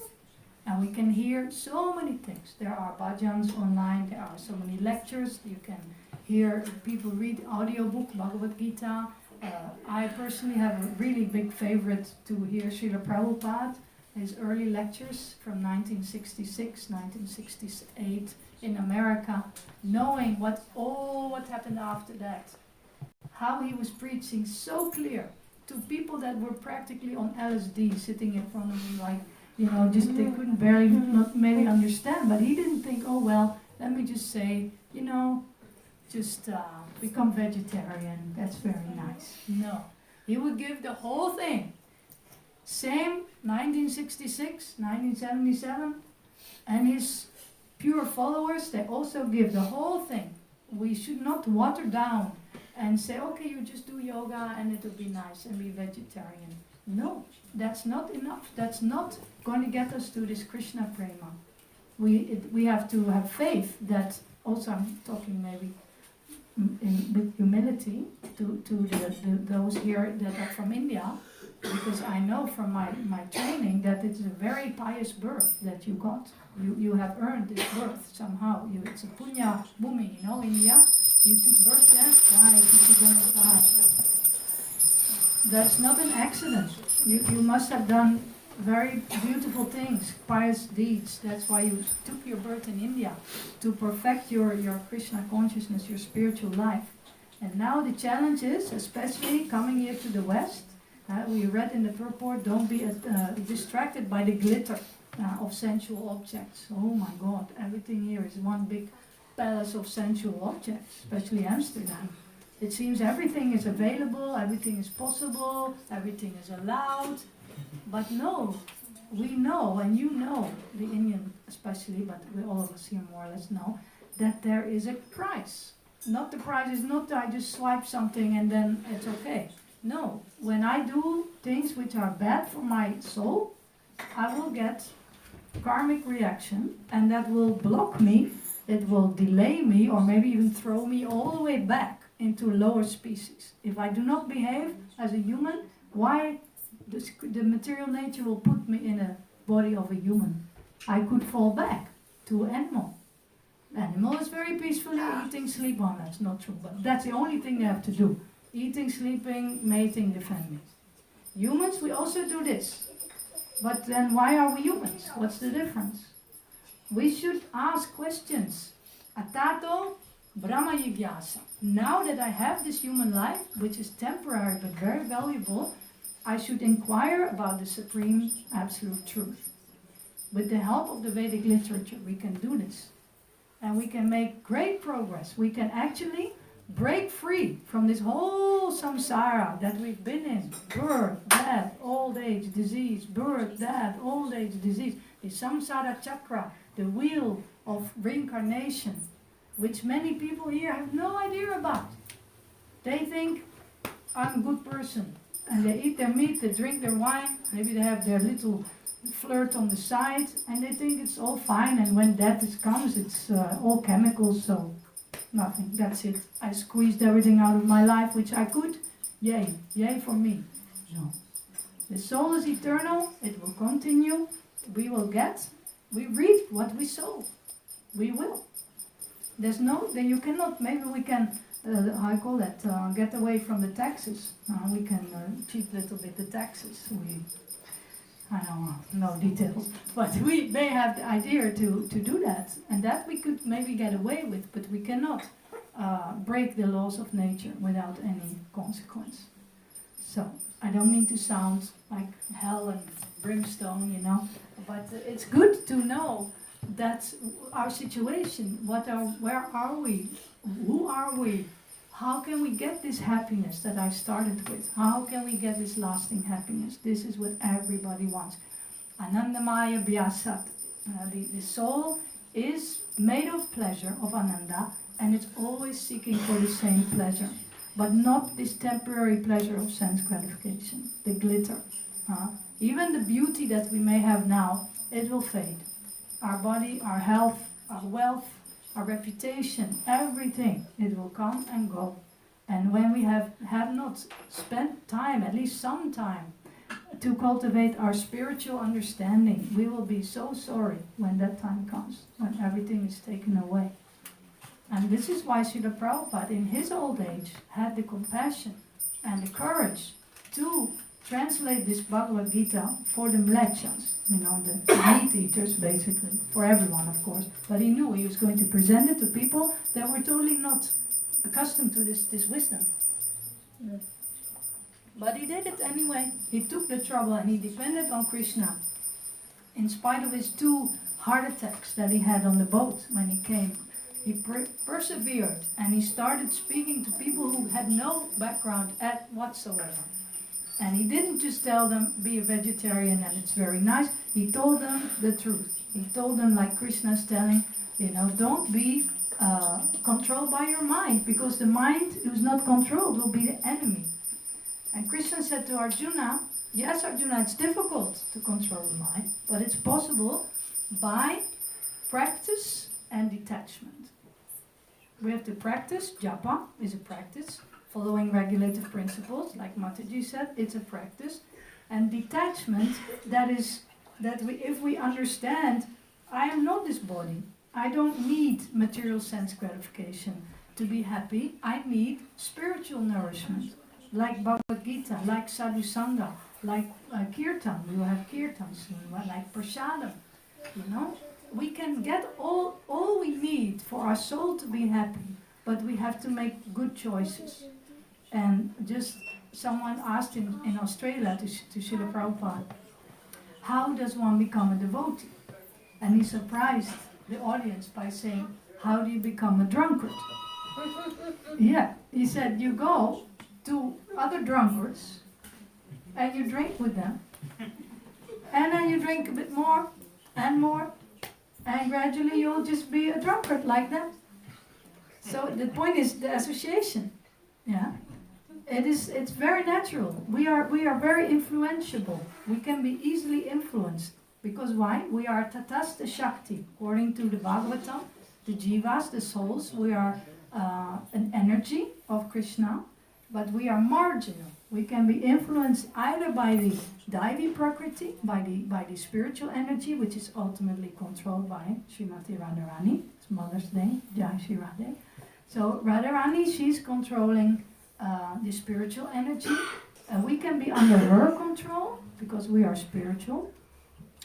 Speaker 3: And we can hear so many things. There are bhajans online, there are so many lectures, you can hear people read audiobook, Bhagavad Gita. I personally have a really big favorite to hear Srila Prabhupada, his early lectures from 1966, 1968 in America, knowing what happened after that. How he was preaching so clear to people that were practically on LSD, sitting in front of him just they couldn't barely not maybe understand, but he didn't think, oh well, let me just say, just become vegetarian, that's very nice. No, he would give the whole thing. Same 1966, 1977, and his pure followers, they also give the whole thing. We should not water down and say, okay, you just do yoga and it'll be nice and be vegetarian. No, that's not enough. That's not going to get us to this Krishna prema. We have to have faith that, also I'm talking maybe with humility to those here that are from India, because I know from my training that it's a very pious birth that you got. You have earned this birth somehow. It's a punya bhumi, India. You took birth there. Why did you go to die? That's not an accident. You must have done very beautiful things, pious deeds. That's why you took your birth in India, to perfect your Krishna consciousness, your spiritual life. And now the challenge is, especially coming here to the West, we read in the purport, don't be distracted by the glitter of sensual objects. Oh my God, everything here is one big palace of sensual objects, especially Amsterdam. It seems everything is available, everything is possible, everything is allowed. But no, we know, and you know, the Indian especially, but all of us here more or less know, that there is a price. Not the price is not I just swipe something and then it's okay. No, when I do things which are bad for my soul, I will get karmic reaction, and that will block me, it will delay me, or maybe even throw me all the way back into lower species. If I do not behave as a human, why the material nature will put me in a body of a human? I could fall back to animal. Animal is very peacefully eating, sleep on. That's not true, but that's the only thing they have to do. Eating, sleeping, mating, defending. Humans, we also do this. But then why are we humans? What's the difference? We should ask questions. Atato Brahma Jigyasa. Now that I have this human life, which is temporary but very valuable, I should inquire about the supreme absolute truth. With the help of the Vedic literature, we can do this. And we can make great progress. We can actually break free from this whole samsara that we've been in. Birth, death, old age, disease. Birth, death, old age, disease. The samsara chakra, the wheel of reincarnation, which many people here have no idea about. They think, I'm a good person. And they eat their meat, they drink their wine, maybe they have their little flirt on the side, and they think it's all fine, and when death comes, it's all chemicals, so nothing, that's it. I squeezed everything out of my life which I could, yay for me. No. The soul is eternal, it will continue, we reap what we sow. We will. Then you cannot, maybe we can, I call that, get away from the taxes. We can cheat a little bit the taxes. I don't know details, but we may have the idea to do that, and that we could maybe get away with, but we cannot break the laws of nature without any consequence. So, I don't mean to sound like hell and brimstone, but it's good to know that our situation, where are we, who are we, how can we get this happiness that I started with? How can we get this lasting happiness? This is what everybody wants. Anandamaya Vyasat. The soul is made of pleasure, of Ananda, and it's always seeking for the same pleasure, but not this temporary pleasure of sense gratification, the glitter. Even the beauty that we may have now, it will fade. Our body, our health, our wealth, our reputation, everything, it will come and go. And when we have not spent time, at least some time, to cultivate our spiritual understanding, we will be so sorry when that time comes, when everything is taken away. And this is why Srila Prabhupada, in his old age, had the compassion and the courage to translate this Bhagavad Gita for the mlechas, the meat eaters basically, for everyone of course. But he knew he was going to present it to people that were totally not accustomed to this wisdom. Yeah. But he did it anyway. He took the trouble and he depended on Krishna. In spite of his 2 heart attacks that he had on the boat when he came, he persevered and he started speaking to people who had no background whatsoever. And he didn't just tell them, be a vegetarian and it's very nice. He told them the truth. He told them, like Krishna is telling, don't be controlled by your mind, because the mind who's not controlled will be the enemy. And Krishna said to Arjuna, yes, Arjuna, it's difficult to control the mind, but it's possible by practice and detachment. We have to practice. Japa is a practice. Following regulative principles, like Mataji said, it's a practice. And detachment, if we understand, I am not this body. I don't need material sense gratification to be happy. I need spiritual nourishment, like Bhagavad Gita, like Sadhu Sangha, like Kirtan. We will have Kirtan soon, like Prasadam. You know, we can get all we need for our soul to be happy, but we have to make good choices. And just someone asked in Australia to Srila Prabhupada, how does one become a devotee? And he surprised the audience by saying, how do you become a drunkard? Yeah, he said, you go to other drunkards and you drink with them. And then you drink a bit more and more, and gradually you'll just be a drunkard like them. So the point is the association. Yeah. It's very natural. We are very influenceable. We can be easily influenced. Because why? We are Tatastha Shakti. According to the Bhagavatam, the jivas, the souls, we are an energy of Krishna, but we are marginal. We can be influenced either by the Daivi Prakriti, by the spiritual energy, which is ultimately controlled by Srimati Radharani. It's Mother's Day, Jai Shri Radhe. So Radharani, she's controlling the spiritual energy. We can be under her control because we are spiritual.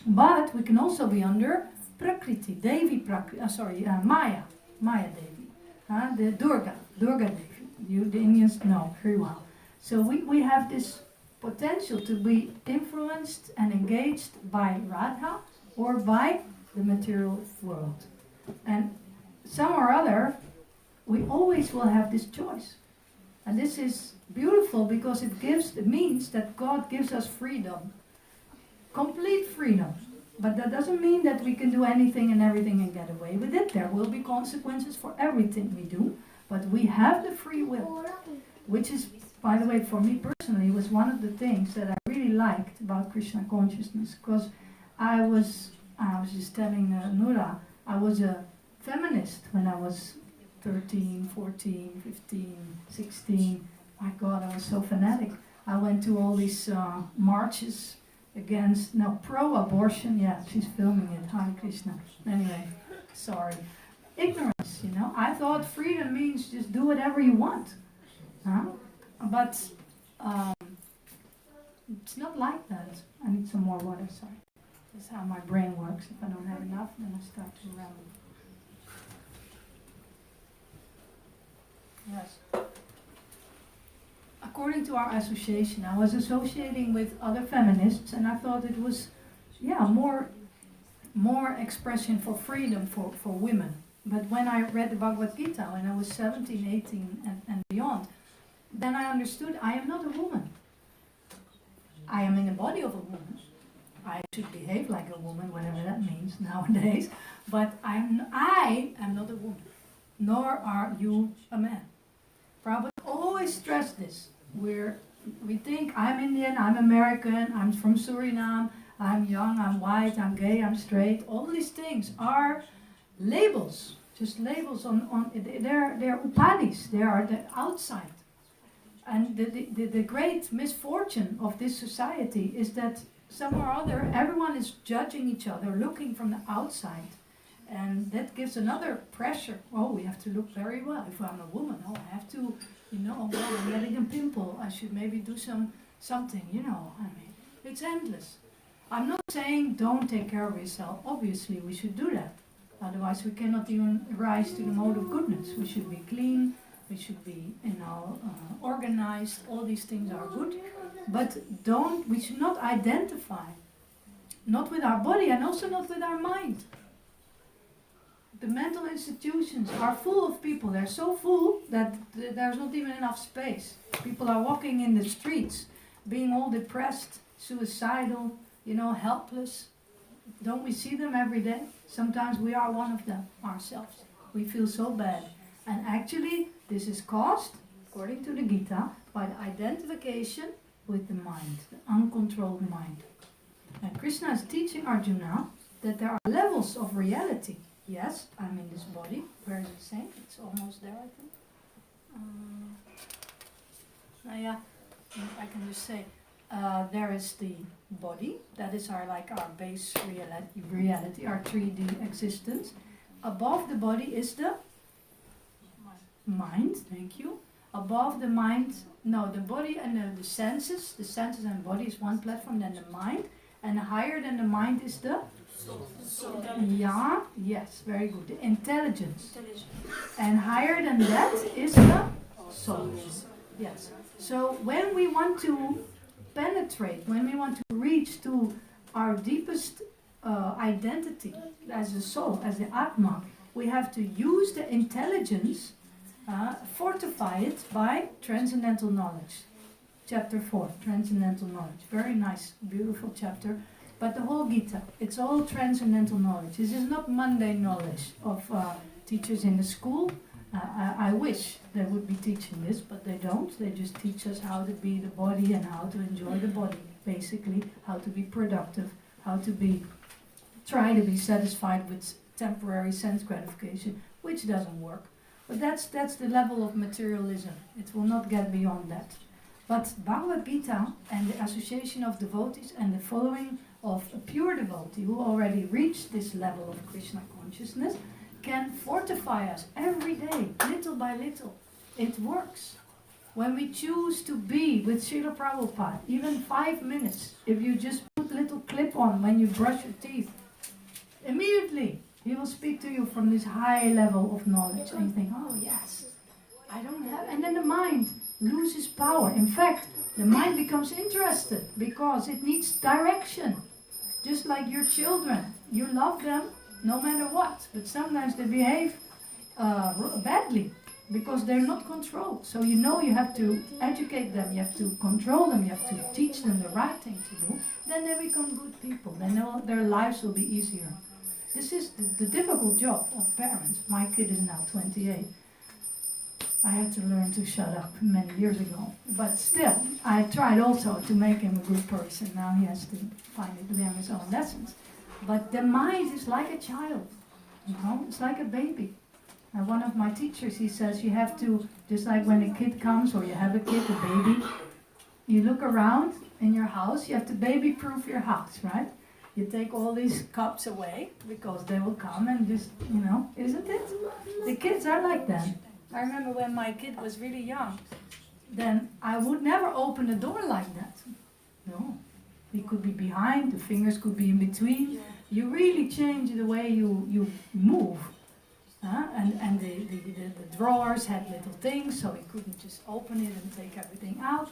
Speaker 3: But we can also be under Prakriti, Devi Prakriti, Maya Devi, the Durga Devi. You, the Indians, know very well. So we have this potential to be influenced and engaged by Radha or by the material world. And some or other, we always will have this choice. And this is beautiful because it means that God gives us freedom. Complete freedom. But that doesn't mean that we can do anything and everything and get away with it. There will be consequences for everything we do. But we have the free will. Which is, by the way, for me personally, was one of the things that I really liked about Krishna consciousness. Because I was just telling Nura, I was a feminist when I was 13, 14, 15, 16. My God, I was so fanatic. I went to all these marches pro-abortion. Yeah, she's filming it. Hare Krishna. Anyway, sorry. Ignorance, I thought freedom means just do whatever you want. But it's not like that. I need some more water, sorry. That's how my brain works. If I don't have enough, then I start to ramble. Yes. According to our association, I was associating with other feminists, and I thought it was, more expression for freedom for women. But when I read the Bhagavad Gita when I was 17, 18, and beyond, then I understood I am not a woman. I am in the body of a woman. I should behave like a woman, whatever that means nowadays. But I am not a woman, nor are you a man. Prabhupada always stressed this. We think I'm Indian, I'm American, I'm from Suriname, I'm young, I'm white, I'm gay, I'm straight. All these things are labels, just labels on they're upadhis, they are the outside. And the great misfortune of this society is that somehow or other everyone is judging each other, looking from the outside. And that gives another pressure. Oh, we have to look very well. If I'm a woman, I have to, I'm getting a pimple. I should maybe do something, it's endless. I'm not saying don't take care of yourself. Obviously, we should do that. Otherwise, we cannot even rise to the mode of goodness. We should be clean. We should be, organized. All these things are good. But we should not identify. Not with our body and also not with our mind. The mental institutions are full of people. They're so full that there's not even enough space. People are walking in the streets, being all depressed, suicidal, helpless. Don't we see them every day? Sometimes we are one of them ourselves. We feel so bad. And actually, this is caused, according to the Gita, by the identification with the mind, the uncontrolled mind. And Krishna is teaching Arjuna that there are levels of reality. Yes, I'm in this body. Where is it saying? It's almost there, I think. I can just say, there is the body, that is our base reality, our 3D existence. Above the body is the mind, thank you. Above the mind, no, the body and the senses and body is one platform, then the mind, and higher than the mind is the yeah, yes, very good. The intelligence. And higher than that is the soul. Yes. So when we want to penetrate, when we want to reach to our deepest identity as a soul, as the Atma, we have to use the intelligence, fortify it by transcendental knowledge. Chapter 4, transcendental knowledge. Very nice, beautiful chapter. But the whole Gita, it's all transcendental knowledge. This is not mundane knowledge of teachers in the school. I wish they would be teaching this, but they don't. They just teach us how to be the body and how to enjoy the body, basically. How to be productive, how to try to be satisfied with temporary sense gratification, which doesn't work. But that's the level of materialism. It will not get beyond that. But Bhagavad Gita and the association of devotees and the following of a pure devotee who already reached this level of Krishna consciousness can fortify us every day, little by little. It works. When we choose to be with Srila Prabhupada, even 5 minutes, if you just put a little clip on when you brush your teeth, immediately he will speak to you from this high level of knowledge and you think, oh yes, I don't have, and then the mind loses power. In fact, the mind becomes interested because it needs direction. Just like your children, you love them no matter what, but sometimes they behave badly because they're not controlled. So you know you have to educate them, you have to control them, you have to teach them the right thing to do. Then they become good people. Then their lives will be easier. This is the difficult job of parents. My kid is now 28. I had to learn to shut up many years ago. But still, I tried also to make him a good person. Now he has to find it within his own lessons. But the mind is like a child, you know, it's like a baby. And one of my teachers, he says, you have to, just like when a kid comes or you have a kid, a baby, you look around in your house, you have to baby-proof your house, right? You take all these cups away because they will come and just, you know, isn't it? The kids are like that. I remember when my kid was really young, then I would never open a door like that. No. He could be behind, the fingers could be in between. You really change the way you move. And the drawers had little things, so he couldn't just open it and take everything out.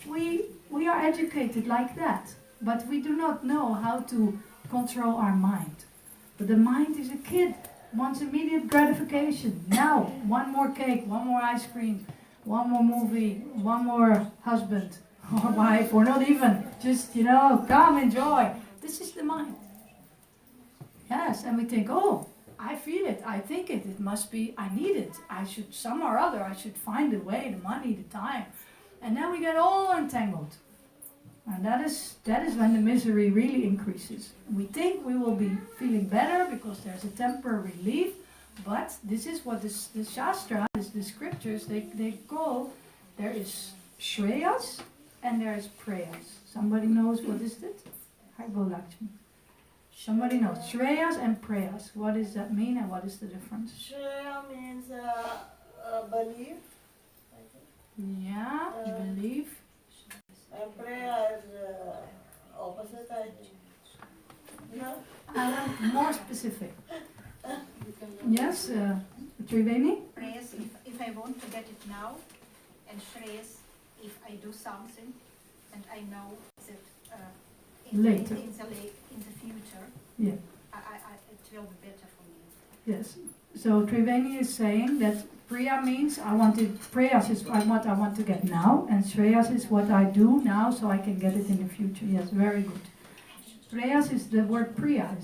Speaker 3: We are educated like that, but we do not know how to control our mind. But the mind is a kid, wants immediate gratification. Now, one more cake, one more ice cream, one more movie, one more husband or wife, or not even, just, you know, come, enjoy. This is the mind. Yes, and we think, oh, I feel it, I think it, it must be, I need it, I should, some or other, I should find the way, the money, the time. And then we get all entangled. And that is when the misery really increases. We think we will be feeling better because there's a temporary relief, but this is what the Shastra, the scriptures, they call, there is Shreyas and there is Preyas. Somebody knows what is it? Hargo Lakshmi. Somebody knows. Shreyas and Preyas. What does that mean and what is the difference?
Speaker 8: Shreya means belief. I think.
Speaker 3: Yeah, belief.
Speaker 8: And prayer is opposite, I think. No?
Speaker 3: I want more specific. Yes, Triveni?
Speaker 4: Prayers if I want to get it now, and Shreyas if I do something and I know that
Speaker 3: Later.
Speaker 4: in the future,
Speaker 3: Yeah.
Speaker 4: it will be better for me.
Speaker 3: Yes. So Triveni is saying that Priya means Prayas is what I want to get now, and Shreyas is what I do now so I can get it in the future. Yes, very good. Prayas is the word Priya.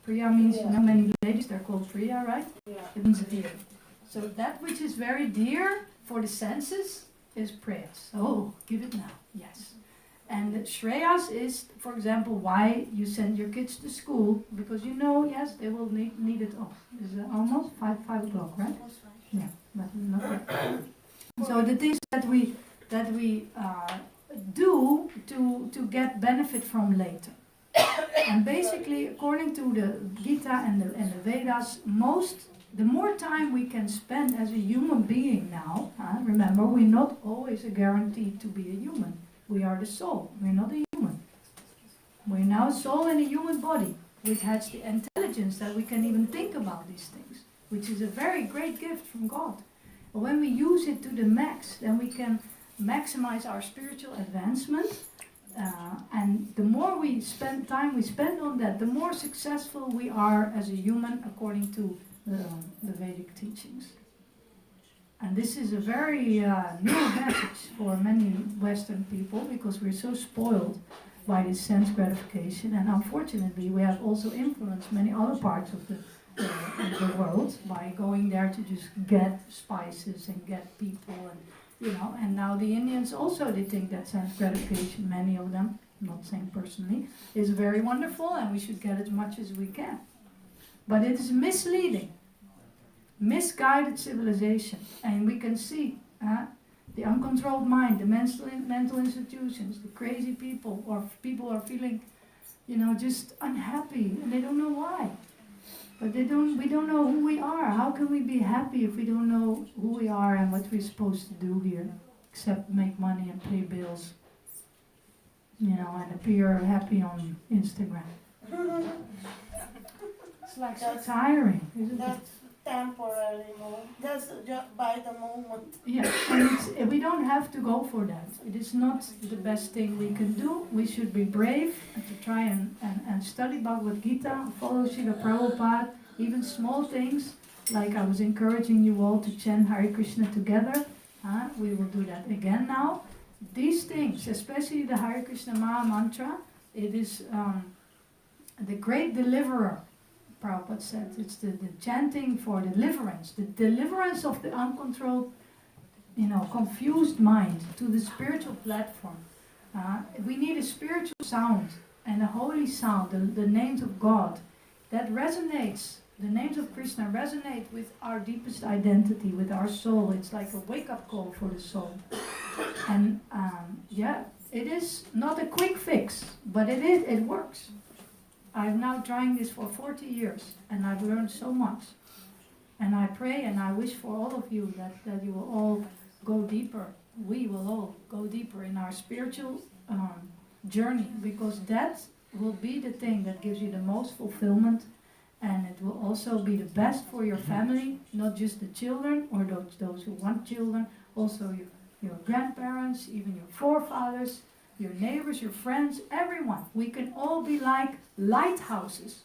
Speaker 3: Priya means, you know, many ladies, they're called Priya, right?
Speaker 8: Yeah.
Speaker 3: It means dear. So that which is very dear for the senses is Prayas. Oh, give it now. Yes. And Shreyas is, for example, why you send your kids to school, because you know, yes, they will need it all. It's almost 5 o'clock, right? Yeah, but not yet. So the things that we do to get benefit from later. And basically, according to the Gita and the Vedas, the more time we can spend as a human being now, remember, we're not always guaranteed to be a human. We are the soul, we're not a human. We're now a soul in a human body, which has the intelligence that we can even think about these things, which is a very great gift from God. But when we use it to the max, then we can maximize our spiritual advancement. And the more time we spend on that, the more successful we are as a human according to the Vedic teachings. And this is a very new message for many Western people, because we're so spoiled by this sense gratification. And unfortunately, we have also influenced many other parts of the world by going there to just get spices and get people, and and now the Indians also, they think that sense gratification, many of them, I'm not saying personally, is very wonderful and we should get as much as we can. But it is misleading, misguided civilization, and we can see the uncontrolled mind, the mental institutions, the crazy people, or people are feeling, just unhappy, and they don't know why. But we don't know who we are. How can we be happy if we don't know who we are and what we're supposed to do here, except make money and pay bills, and appear happy on Instagram? It's like so tiring, isn't it?
Speaker 8: That's temporary, no? That's just by the moment.
Speaker 3: Yeah, and we don't have to go for that. It is not the best thing we can do. We should be brave and to try and study Bhagavad Gita, follow Srila Prabhupada, even small things, like I was encouraging you all to chant Hare Krishna together. We will do that again now. These things, especially the Hare Krishna Maha Mantra, it is the great deliverer. Prabhupada said it's the chanting for deliverance, the deliverance of the uncontrolled, confused mind to the spiritual platform. We need a spiritual sound and a holy sound, the names of God, that resonates. The names of Krishna resonate with our deepest identity, with our soul. It's like a wake-up call for the soul. And it is not a quick fix, but it works. I'm now trying this for 40 years, and I've learned so much. And I pray and I wish for all of you that you will all go deeper. We will all go deeper in our spiritual journey, because that will be the thing that gives you the most fulfillment, and it will also be the best for your family, not just the children or those who want children, also your grandparents, even your forefathers, your neighbors, your friends, everyone. We can all be like lighthouses.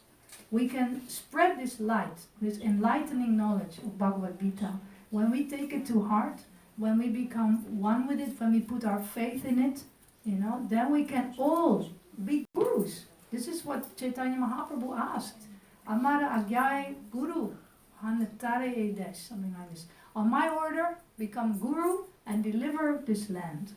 Speaker 3: We can spread this light, this enlightening knowledge of Bhagavad Gita. When we take it to heart, when we become one with it, when we put our faith in it, then we can all be gurus. This is what Chaitanya Mahaprabhu asked. Amara Agyai Guru, Hanatare Edesh, something like this. On my order, become guru and deliver this land.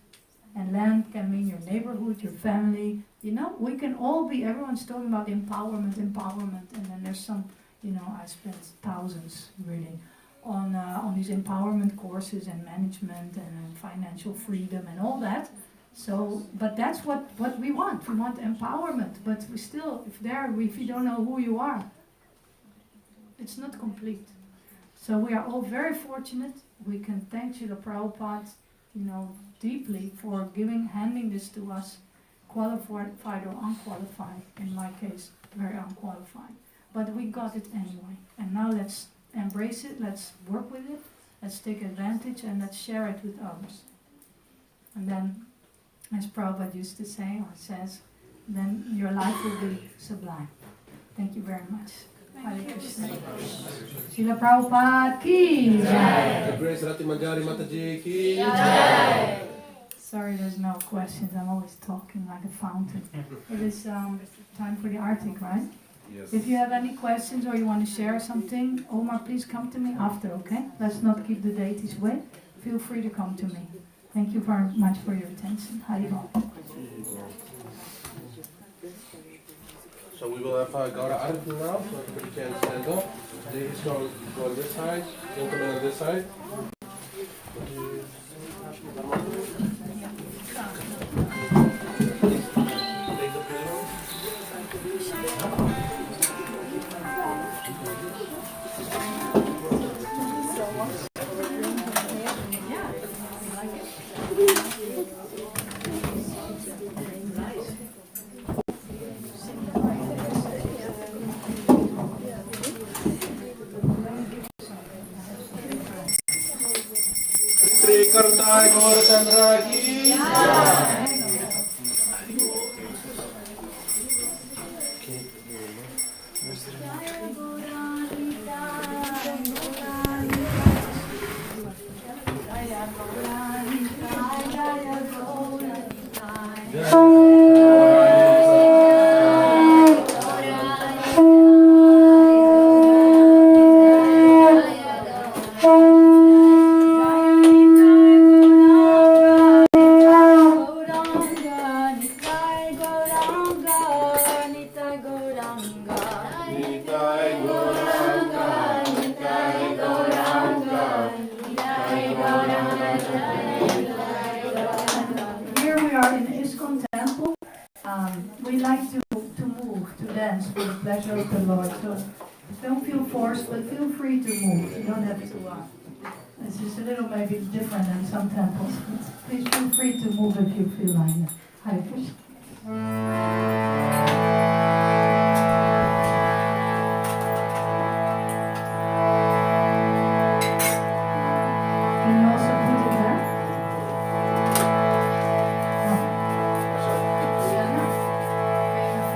Speaker 3: And land can mean your neighborhood, your family. We can all be, everyone's talking about empowerment, and then there's some, I spent thousands reading on these empowerment courses and management and financial freedom and all that. So, but that's what we want. We want empowerment, but we still, if you don't know who you are, it's not complete. So we are all very fortunate. We can thank Srila Prabhupada, deeply for handing this to us, qualified or unqualified. In my case, very unqualified. But we got it anyway. And now let's embrace it, let's work with it, let's take advantage, and let's share it with others. And then, as Prabhupada used to say, or says, then your life will be sublime. Thank you very much. Hare Krishna. Srila Prabhupada ki jai.
Speaker 1: The Grace Rati Manjari Mataji ki
Speaker 3: Jai. Sorry, there's no questions. I'm always talking like a fountain. It is time for the Artik, right?
Speaker 1: Yes.
Speaker 3: If you have any questions or you want to share something, Omar, please come to me after, okay? Let's not keep the deities wait. Feel free to come to me. Thank you very much for your attention. Haribol.
Speaker 1: So we will have Gaura Arati now, so everybody can stand up. Ladies go on this side, gentlemen on this side. Nikartai Gaurachandra ki
Speaker 3: Here we are in the ISKCON temple. We like to move, to dance for the pleasure of the Lord. So don't feel forced, but feel free to move. You don't have to. This is a little maybe different than some temples. But please feel free to move if you feel like it. Hare Krishna. Can you also put it there? No. Ja, no.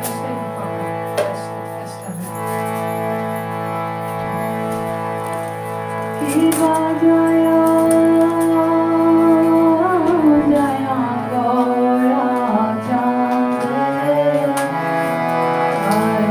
Speaker 3: Eerst even pakken. Extra weg. Kiva Jaya, Jaya Gaura Chandra, Arati
Speaker 1: Hare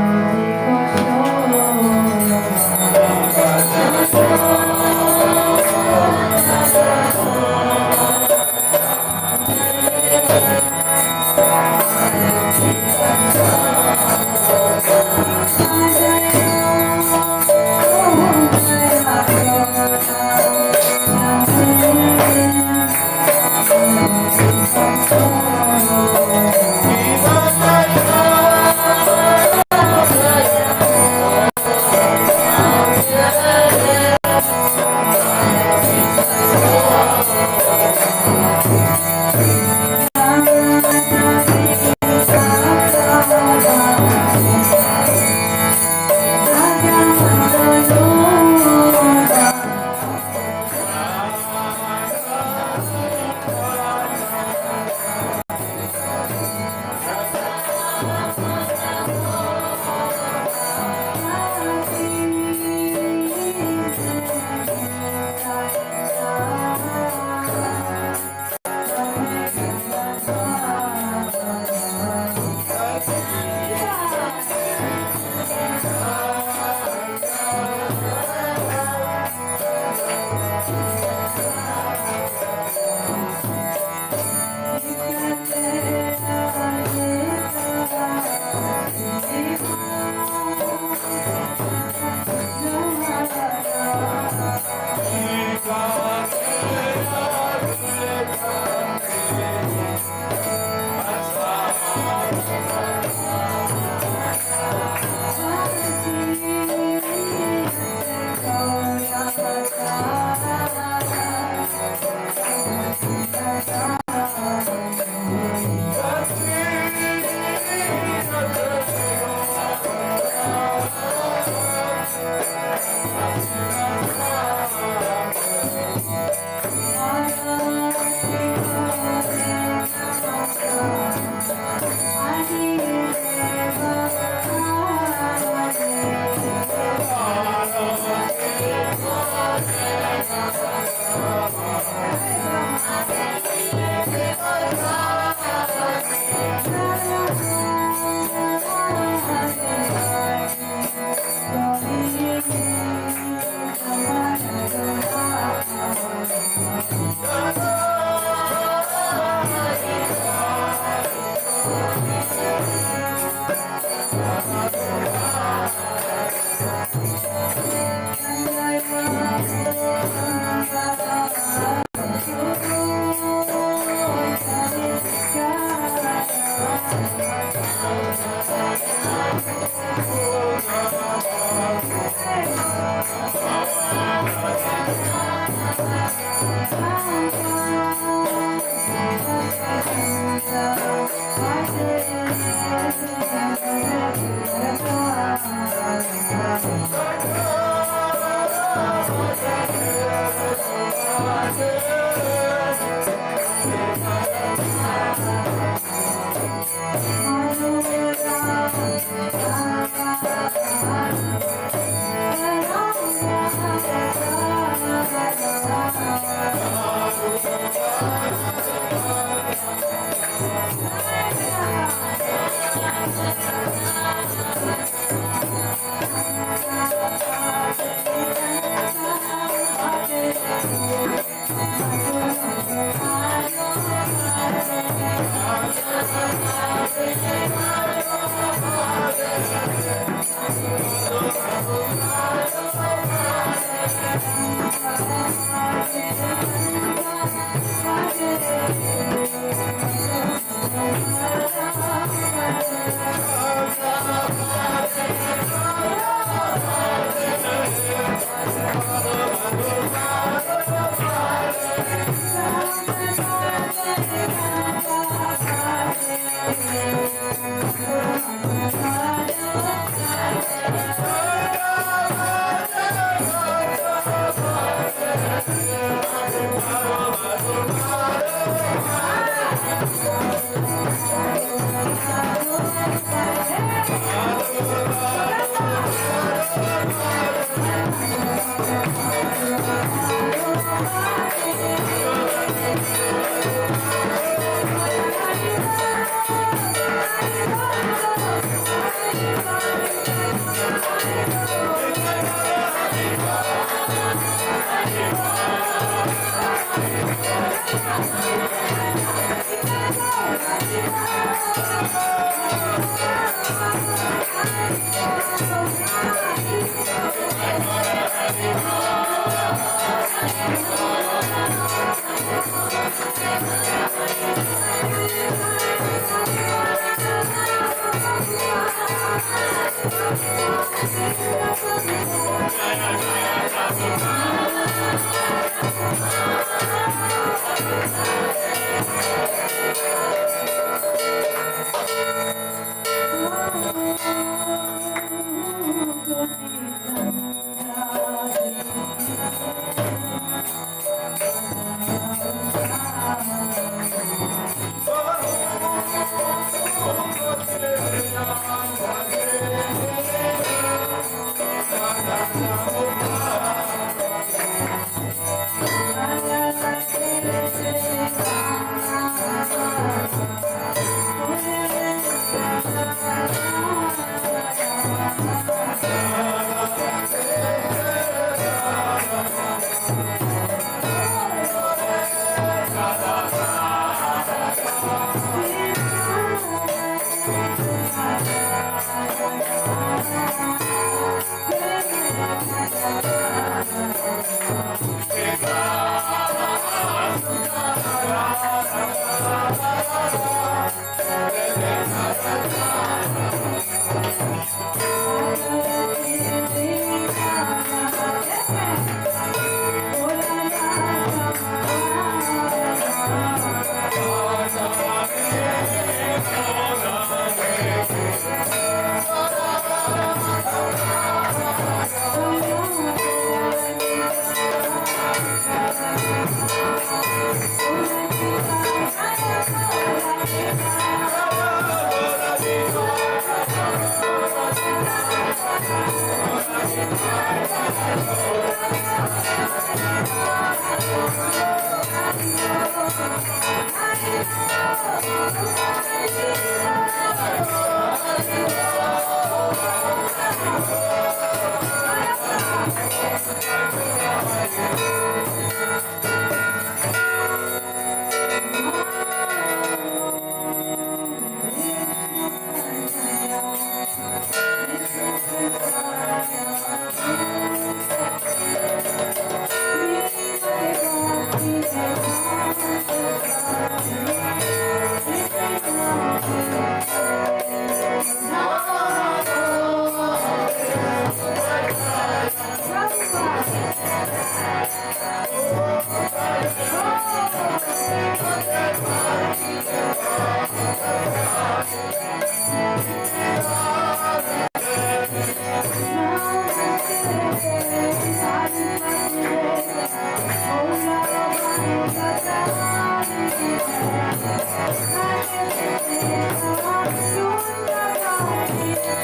Speaker 3: Thank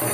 Speaker 3: you.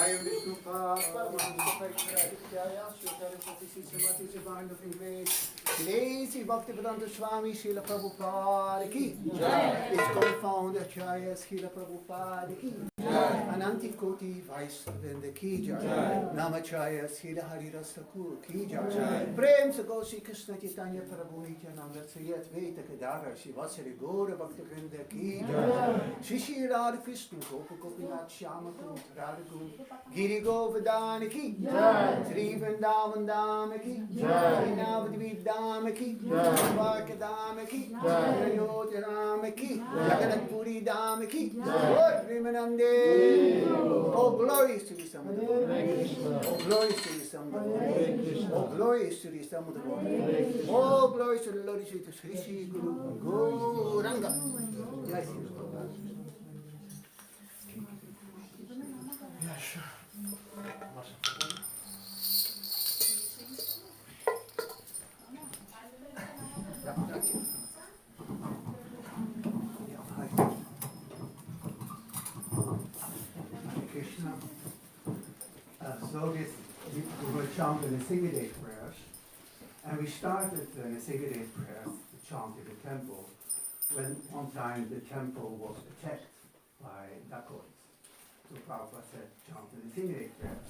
Speaker 2: Tayo dito ka, para
Speaker 9: Jaya, Shukara Sati Samati Sivan of English. Lazy Bhaktivedanta Swami Srila Prabhupada ki. ISKCON founder Jaya Srila Prabhupada ki. Ananti Koti Vaisnavendra ki Jaya. Namacharya Srila Haridas Thakur ki Jaya. Prem se Gosi Krishna Chaitanya Prabhu Nityananda Sriyat Veta Kedara Shivasari Gora Bhaktivinoda ki Jaya. Shri Radha Krishna Gopa Gopinath Shyama Kund Radha Kund Giri Govardhana ki Jai. Sri Vrindavan Dham ki Jai. Sri Navadvip Dham ki Jai. Dwarka Dham ki Jai. Ayodhya Dham ki Jagannath Puri Dham ki Jai. Premanande. Oh, glories to the Son of the Lord. Oh, glories to the Son of the Lord. Oh, glories to the Son of the Lord. Oh, glories to the Lord Jesus. Sri Sri Guru Gauranga. Yes. Yeah, sure. Yeah, thank you. Yeah, hi. Krishna. So this, we were chanting the Singaday prayers, and we started the Singaday prayers to chant in the temple when one time the temple was attacked by dacoits. So Prabhupada said, chant the Singaday prayers.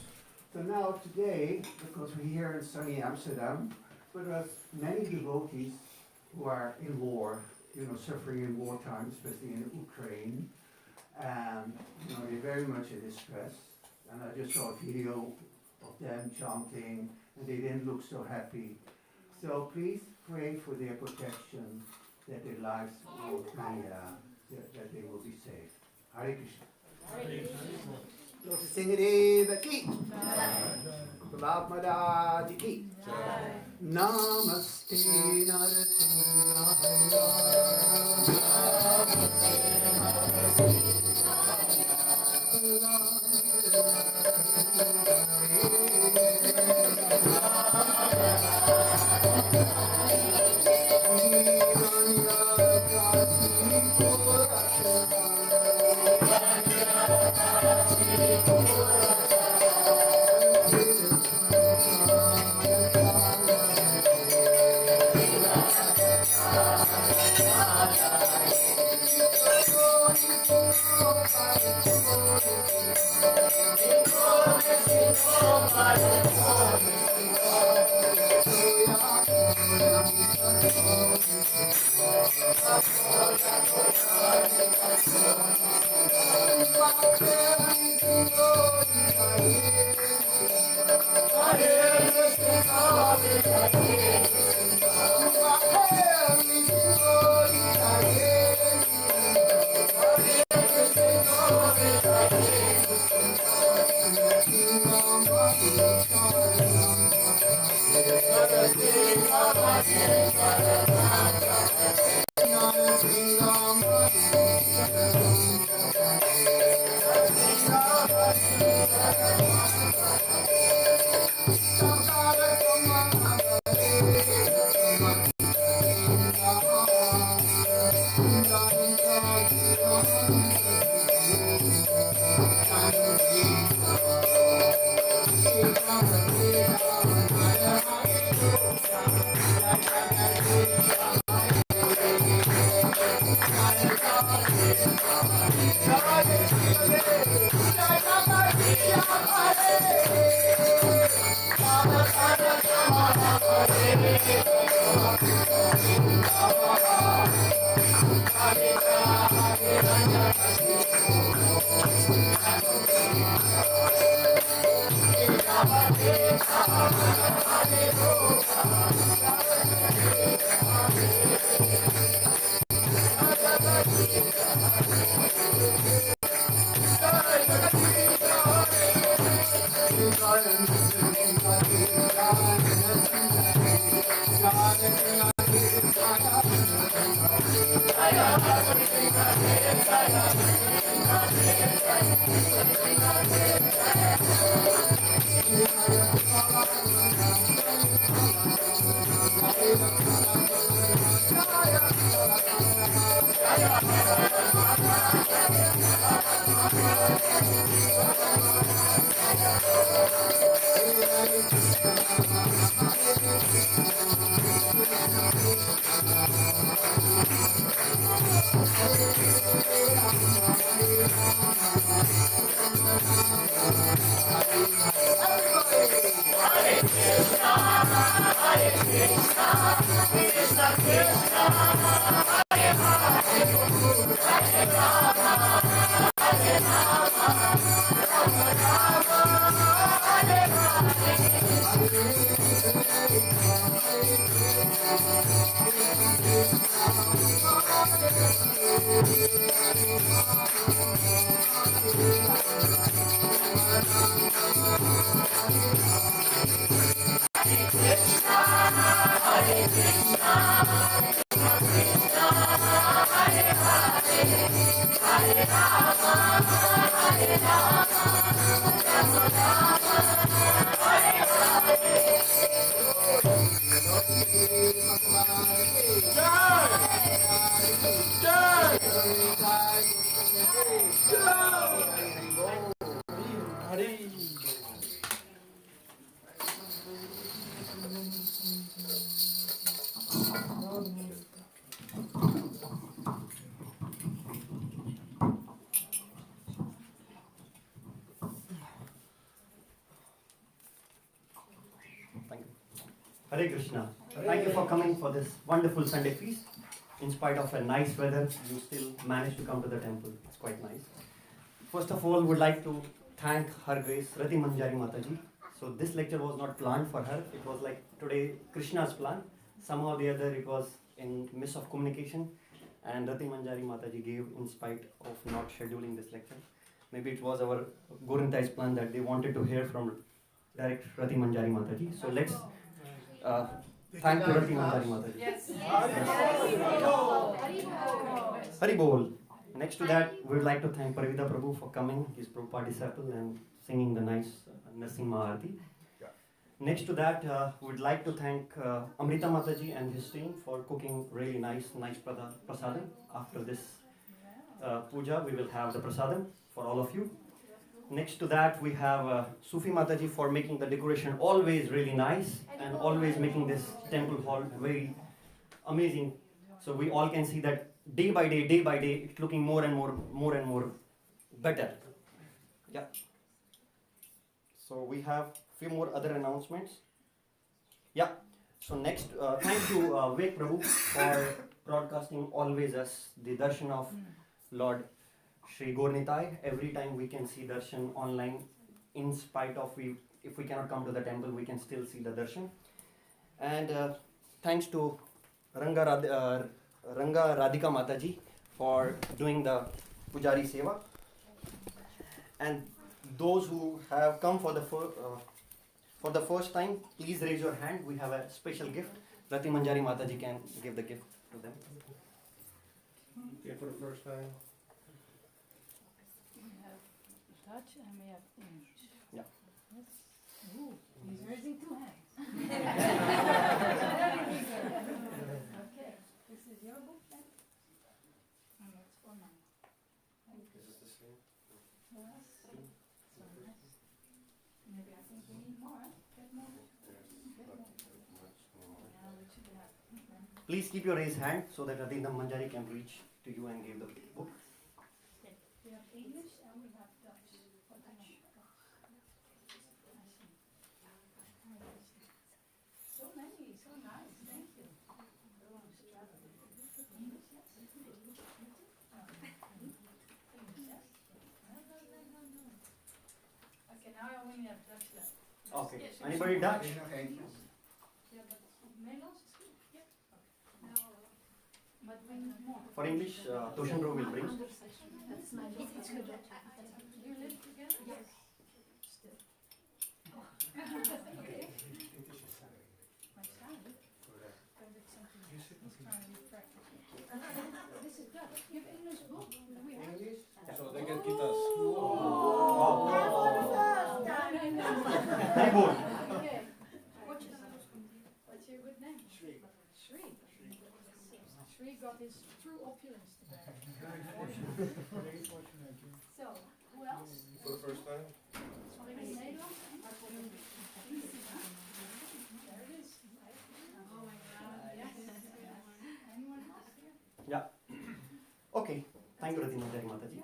Speaker 9: So now today, because we're here in sunny Amsterdam, but there are many devotees who are in war, suffering in wartime, especially in Ukraine, and they're very much in distress. And I just saw a video of them chanting, and they didn't look so happy. So please pray for their protection, that their lives will be, that they will be saved. Hare Krishna. Hare Krishna. Lord Singadeva ki. Prabhupada ki. Namaste Narasimhaya.
Speaker 10: Thank you. Hare Krishna. Thank you for coming for this wonderful Sunday feast. In spite of a nice weather, you still managed to come to the temple. It's quite nice. First of all, would like to thank Her Grace Rati Manjari Mataji. So this lecture was not planned for her. It was like today Krishna's plan. Somehow or the other it was in midst of communication, and Rati Manjari Mataji gave in spite of not scheduling this lecture. Maybe it was our Gorinthai's plan that they wanted to hear from direct Rati Manjari Mataji. So let's thank to Rati Manjari Mataji.
Speaker 7: Yes.
Speaker 10: Hari Bol. Next to that, we would like to thank Parivida Prabhu for coming, his Prabhupada disciple, and singing the nice Narsimha Aarti. Next to that, we would like to thank Amrita Mataji and his team for cooking really nice prasadam. After this puja, we will have the prasadam for all of you. Next to that, we have Sufi Mataji for making the decoration always really nice and always making this temple hall very amazing. So we all can see that day by day, it's looking more and more better. Yeah. So we have few more other announcements. Yeah. So next, thank you Vivek Prabhu for broadcasting always us the darshan of Lord Shri Gaurnitai. Every time we can see darshan online, in spite of if we cannot come to the temple, we can still see the darshan. And thanks to Ranga Radhika Mataji for doing the Pujari Seva. And those who have come for the first time, please raise your hand. We have a special gift. Rati Manjari Mataji can give the gift to them.
Speaker 1: Okay, for the first time.
Speaker 3: We have Dutch and we have English.
Speaker 10: Yeah.
Speaker 3: Yes. Ooh, he's raising two hands. Okay, this is your book then? And that's for mine.
Speaker 1: Is this the same?
Speaker 3: Yes. So nice. Maybe I think we need more, huh? Get more. Get more. Yeah, we should have.
Speaker 10: Please keep your raised hand so that Rati Manjari can reach to you and give the book.
Speaker 3: We have English and we have Dutch. What do you want? I see. So many, so nice, thank you. Everyone's traveling. English, yes? English, yes? No. Okay, now I only have Dutch left.
Speaker 10: Okay.
Speaker 3: Yes, yes.
Speaker 10: Anybody Dutch?
Speaker 3: Yeah, but Nederlands is good. Yeah. Okay. Now, but we need more.
Speaker 10: For English, Toshandro will bring.
Speaker 3: That's my book. It's good. You live together? Yes. Still. Okay. My son? Because it's something he's trying to practice. This is Dutch. You have English book? We have.
Speaker 1: So they can keep us.
Speaker 10: Very good.
Speaker 3: Okay. What's your good name? Shri. Shri got his true opulence today. So, who else?
Speaker 1: For the first time.
Speaker 3: In Nederland?
Speaker 10: Thank you, Ratima Jai Mataji.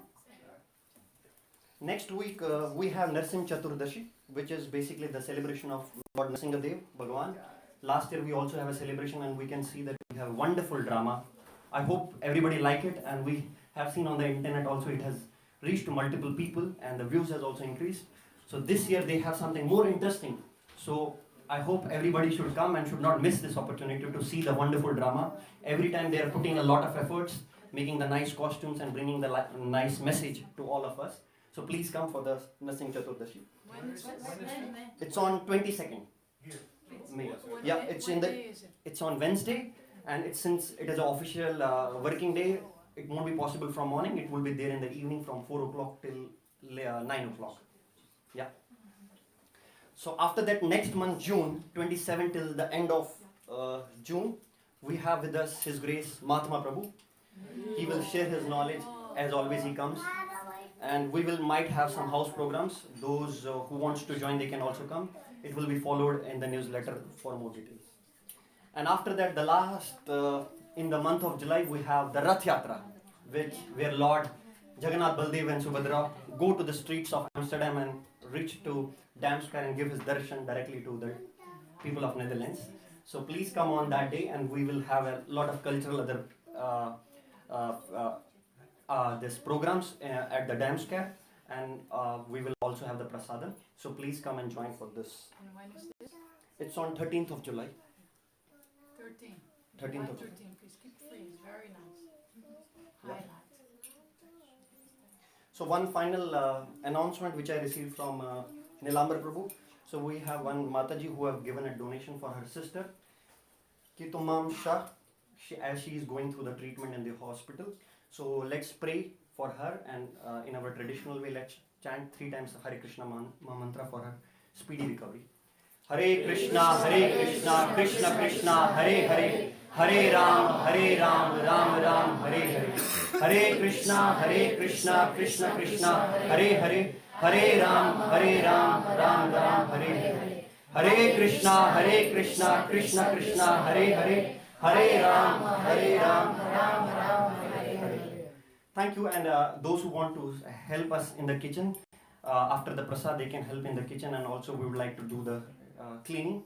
Speaker 10: Next week we have Narsim Chaturdashi, which is basically the celebration of Lord Nrsingadev Bhagwan. Last year we also have a celebration, and we can see that we have wonderful drama. I hope everybody like it, and we have seen on the internet also it has reached to multiple people, and the views has also increased. So this year they have something more interesting. So I hope everybody should come and should not miss this opportunity to see the wonderful drama. Every time they are putting a lot of efforts, making the nice costumes and bringing the nice message to all of us. So please come for the Nrsimha Chaturdashi. It's on 22nd May. Yeah, it's on Wednesday, and since it is an official working day, it won't be possible from morning. It will be there in the evening from 4 o'clock till 9 o'clock. Yeah. So after that, next month, June 27 till the end of June, we have with us His Grace Mahatma Prabhu. He will share his knowledge as always he comes, and we might have some house programs. Those who wants to join, they can also come. It will be followed in the newsletter for more details. And after that, the last in the month of July, we have the Rath Yatra, where Lord Jagannath, Baldev and Subhadra go to the streets of Amsterdam and reach to Dam Square and give his darshan directly to the people of Netherlands. So please come on that day, and we will have a lot of cultural other this programs at the Dam Square, and we will also have the prasadam. So please come and join for this.
Speaker 7: And when is this?
Speaker 10: It's on 13th of July.
Speaker 7: 13.
Speaker 10: 13th of
Speaker 7: 13, please keep free. It's very nice.
Speaker 10: Yeah.
Speaker 7: Highlight.
Speaker 10: So one final announcement which I received from Nilambar Prabhu. So we have one Mataji who have given a donation for her sister, Kitumam Shah, as she is going through the treatment in the hospital. So let's pray for her, and in our traditional way, let's chant 3 times the Hare Krishna mantra for her speedy recovery. Hare Krishna, Krishna Krishna, Hare Hare, Hare Ram, Ram Ram, Hare Hare. Hare Krishna, Krishna Krishna, Hare Hare, Hare Ram, Ram Ram, Hare Hare. Hare Krishna, Krishna Krishna, Hare Hare, Hare Ram, Ram Ram, Hare Hare. Thank you, and those who want to help us in the kitchen, after the prasad, they can help in the kitchen, and also we would like to do the cleaning.